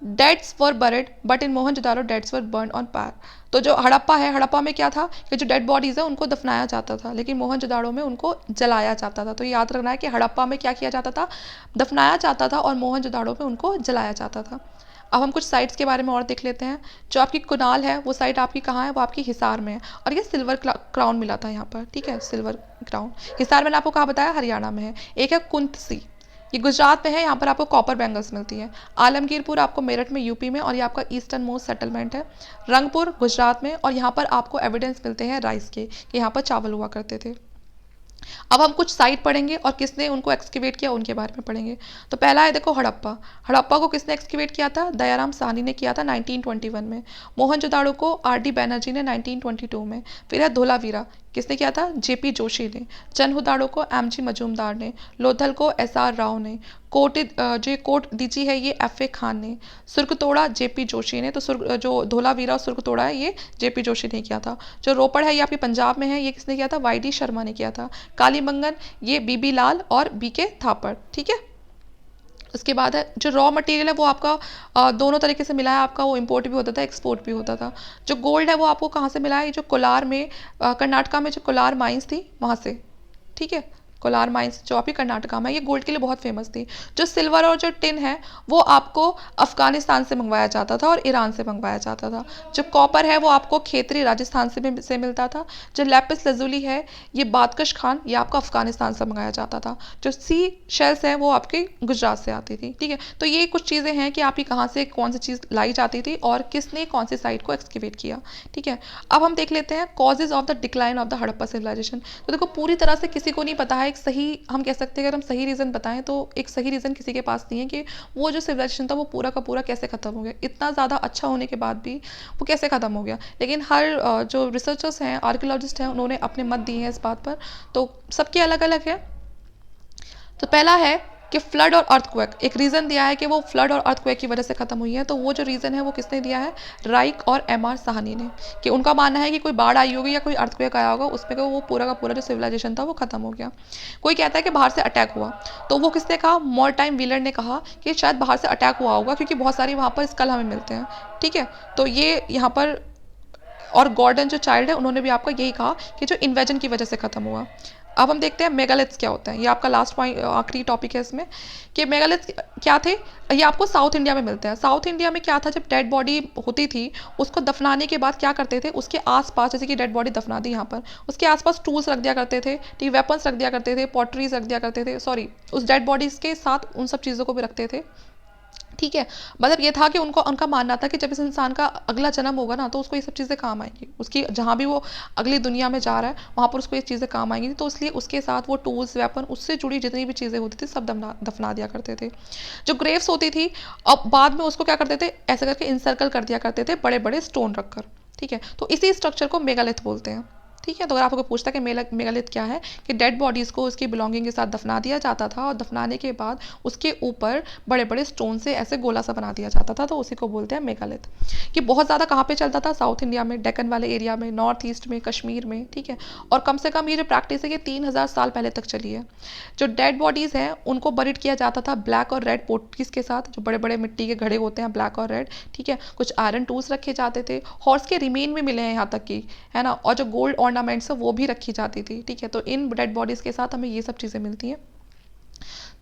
deads were buried but in Mohenjodaro deads were burn on fire. तो जो हड़प्पा है, हड़प्पा में क्या था कि जो डेड बॉडीज़ है उनको दफनाया जाता था, लेकिन मोहनजोदाड़ो में उनको जलाया जाता था। तो ये याद रखना है कि हड़प्पा में क्या किया जाता था, दफनाया जाता था, और मोहनजोदाड़ो में उनको जलाया जाता था। अब हम कुछ साइट्स के बारे में और देख लेते हैं। जो आपकी कुनाल है वो साइट आपकी कहाँ है, वो आपकी हिसार में है, और ये सिल्वर क्राउन मिला था यहाँ पर, ठीक है, सिल्वर क्राउन। हिसार मैंने आपको कहाँ बताया, हरियाणा में है। एक है कुंतसी, ये गुजरात में है, यहाँ पर आपको कॉपर बैंगल्स मिलती हैं। आलमगीरपुर आपको मेरठ में यूपी में, और ये आपका ईस्टर्न मोस्ट सेटलमेंट है। रंगपुर गुजरात में, और यहाँ पर आपको एविडेंस मिलते हैं राइस के, कि यहाँ पर चावल हुआ करते थे। अब हम कुछ साइट पढ़ेंगे और किसने उनको एक्सकेवेट किया उनके बारे में पढ़ेंगे। तो पहला है देखो हड़प्पा। हड़प्पा को किसने एक्सकेवेट किया था, दयाराम साहनी ने किया था 1921 में। मोहनजोदाड़ो को आर डी बैनर्जी ने 1922 में। फिर है धोलावीरा, किसने किया था, जेपी जोशी ने। चनहुदाड़ो को एम जी मजूमदार ने। लोथल को एस आर राव ने। कोट दीजी है ये एफ ए खान ने। सुर्गतोड़ा जेपी जोशी ने। तो जो धोलावीरा और सुर्गतोड़ा है ये जेपी जोशी ने किया था। जो रोपड़ है ये आपके पंजाब में है, ये किसने किया था, वाई डी शर्मा ने किया था। कालीबंगन ये बीबी लाल और बी के थापड़, ठीक है। उसके बाद है जो रॉ मटेरियल है वो आपका दोनों तरीके से मिला है, आपका वो इंपोर्ट भी होता था, एक्सपोर्ट भी होता था। जो गोल्ड है वो आपको कहाँ से मिला है, जो कोलार में कर्नाटका में जो कोलार माइंस थी वहाँ से, ठीक है। कोलार माइंस जो आपकी कर्नाटका में, ये गोल्ड के लिए बहुत फेमस थी। जो सिल्वर और जो टिन है वो आपको अफगानिस्तान से मंगवाया जाता था और ईरान से मंगवाया जाता था। जो कॉपर है वो आपको खेतरी राजस्थान से मिलता था। जो लैपिस लजुली है ये बादकश खान, ये आपका अफगानिस्तान से मंगाया जाता था। जो सी शेल्स हैं वो आपके गुजरात से आती थी, ठीक है। तो ये कुछ चीज़ें हैं कि आपकी कहाँ से कौन सी चीज़ लाई जाती थी और किसने कौन सी साइट को एक्सकेवेट किया, ठीक है। अब हम देख लेते हैं causes of the decline of the Harappa civilization. तो देखो पूरी तरह से किसी को नहीं पता है एक सही, हम कह सकते हैं अगर हम सही रीज़न बताएं तो एक सही रीज़न किसी के पास नहीं है कि वो जो सिविलाइजेशन था वो पूरा का पूरा कैसे ख़त्म हो गया, इतना ज़्यादा अच्छा होने के बाद भी वो कैसे ख़त्म हो गया। लेकिन हर जो रिसर्चर्स हैं, आर्कियोलॉजिस्ट हैं, उन्होंने अपने मत दिए हैं इस बात पर, तो सबके अलग अलग है। तो पहला है कि फ्लड और अर्थक्वेक, एक रीज़न दिया है कि वो फ्लड और अर्थक्वेक की वजह से ख़त्म हुई है। तो वो जो रीज़न है वो किसने दिया है, राइक और एम.आर. साहनी ने, कि उनका मानना है कि कोई बाढ़ आई होगी या कोई अर्थक्वेक आया होगा, उसमें वो पूरा का पूरा जो सिविलाइजेशन था वो ख़त्म हो गया। कोई कहता है कि बाहर से अटैक हुआ, तो वो किसने कहा, मोरटाइम व्हीलर ने कहा कि शायद बाहर से अटैक हुआ होगा, क्योंकि बहुत सारी वहाँ पर स्कल हमें मिलते हैं। ठीक है, तो ये यहाँ पर, और गॉर्डन जो चाइल्ड है उन्होंने भी आपका यही कहा कि जो इन्वेजन की वजह से ख़त्म हुआ। अब हम देखते हैं मेगालिथ्स क्या होते हैं, ये आपका लास्ट पॉइंट, आखिरी टॉपिक है इसमें, कि मेगालिथ्स क्या थे। ये आपको साउथ इंडिया में मिलते हैं। साउथ इंडिया में क्या था, जब डेड बॉडी होती थी उसको दफनाने के बाद क्या करते थे, उसके आसपास, जैसे कि डेड बॉडी दफना दी यहाँ पर, उसके आसपास टूल्स रख दिया करते थे, ठीक, वेपन्स रख दिया करते थे, पॉटरीज रख दिया करते थे, सॉरी, उस डेड बॉडीज़ के साथ उन सब चीज़ों को भी रखते थे। ठीक है, मतलब ये था कि उनको, उनका मानना था कि जब इस इंसान का अगला जन्म होगा ना तो उसको ये सब चीज़ें काम आएंगी, उसकी जहाँ भी वो अगली दुनिया में जा रहा है वहाँ पर उसको ये चीज़ें काम आएंगी, तो इसलिए उसके साथ वो टूल्स, वेपन, उससे जुड़ी जितनी भी चीज़ें होती थी सब दफना दिया करते थे। जो ग्रेव्स होती थी, अब बाद में उसको क्या करते थे, ऐसे करके इंसर्कल कर दिया करते थे बड़े बड़े स्टोन रखकर। ठीक है, तो इसी स्ट्रक्चर को मेगालिथ बोलते हैं। ठीक है, तो अगर आपको पूछता है कि मेगालिथ क्या है, कि डेड बॉडीज़ को उसकी बिलोंगिंग के साथ दफना दिया जाता था, और दफनाने के बाद उसके ऊपर बड़े बड़े स्टोन से ऐसे गोला सा बना दिया जाता था, तो उसी को बोलते हैं मेगालिथ। कि बहुत ज़्यादा कहाँ पे चलता था, साउथ इंडिया में, डेक्कन वाले एरिया में, नॉर्थ ईस्ट में, कश्मीर में। ठीक है, और कम से कम ये जो प्रैक्टिस है ये 3000 साल पहले तक चली है। जो डेड बॉडीज़ हैं उनको बरिड किया जाता था ब्लैक और रेड पोटकीज़ के साथ, जो बड़े बड़े मिट्टी के घड़े होते हैं ब्लैक और रेड। ठीक है, कुछ आयरन टूल्स रखे जाते थे, हॉर्स के रिमेन भी मिले हैं यहाँ तक कि, है ना, और जो गोल्ड ऑर्नामेंट्स है वो भी रखी जाती थी। ठीक है, तो इन डेड बॉडीज़ के साथ हमें ये सब चीज़ें मिलती हैं।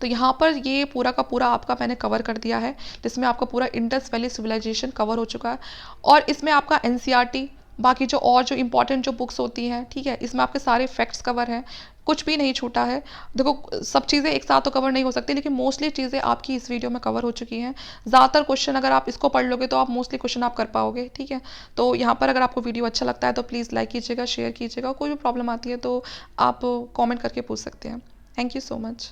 तो यहाँ पर ये पूरा का पूरा आपका मैंने कवर कर दिया है, जिसमें आपका पूरा इंडस वैली सिविलाइजेशन कवर हो चुका है। और इसमें आपका एनसीईआरटी, बाकी जो और जो इंपॉर्टेंट जो बुक्स होती हैं, ठीक है, इसमें आपके सारे फैक्ट्स कवर हैं, कुछ भी नहीं छूटा है। देखो, सब चीज़ें एक साथ तो कवर नहीं हो सकती, लेकिन मोस्टली चीज़ें आपकी इस वीडियो में कवर हो चुकी हैं। ज़्यादातर क्वेश्चन अगर आप इसको पढ़ लोगे तो आप मोस्टली क्वेश्चन आप कर पाओगे। ठीक है, तो यहाँ पर अगर आपको वीडियो अच्छा लगता है तो प्लीज़ लाइक कीजिएगा, शेयर कीजिएगा, कोई भी प्रॉब्लम आती है तो आप कॉमेंट करके पूछ सकते हैं। Thank you so much.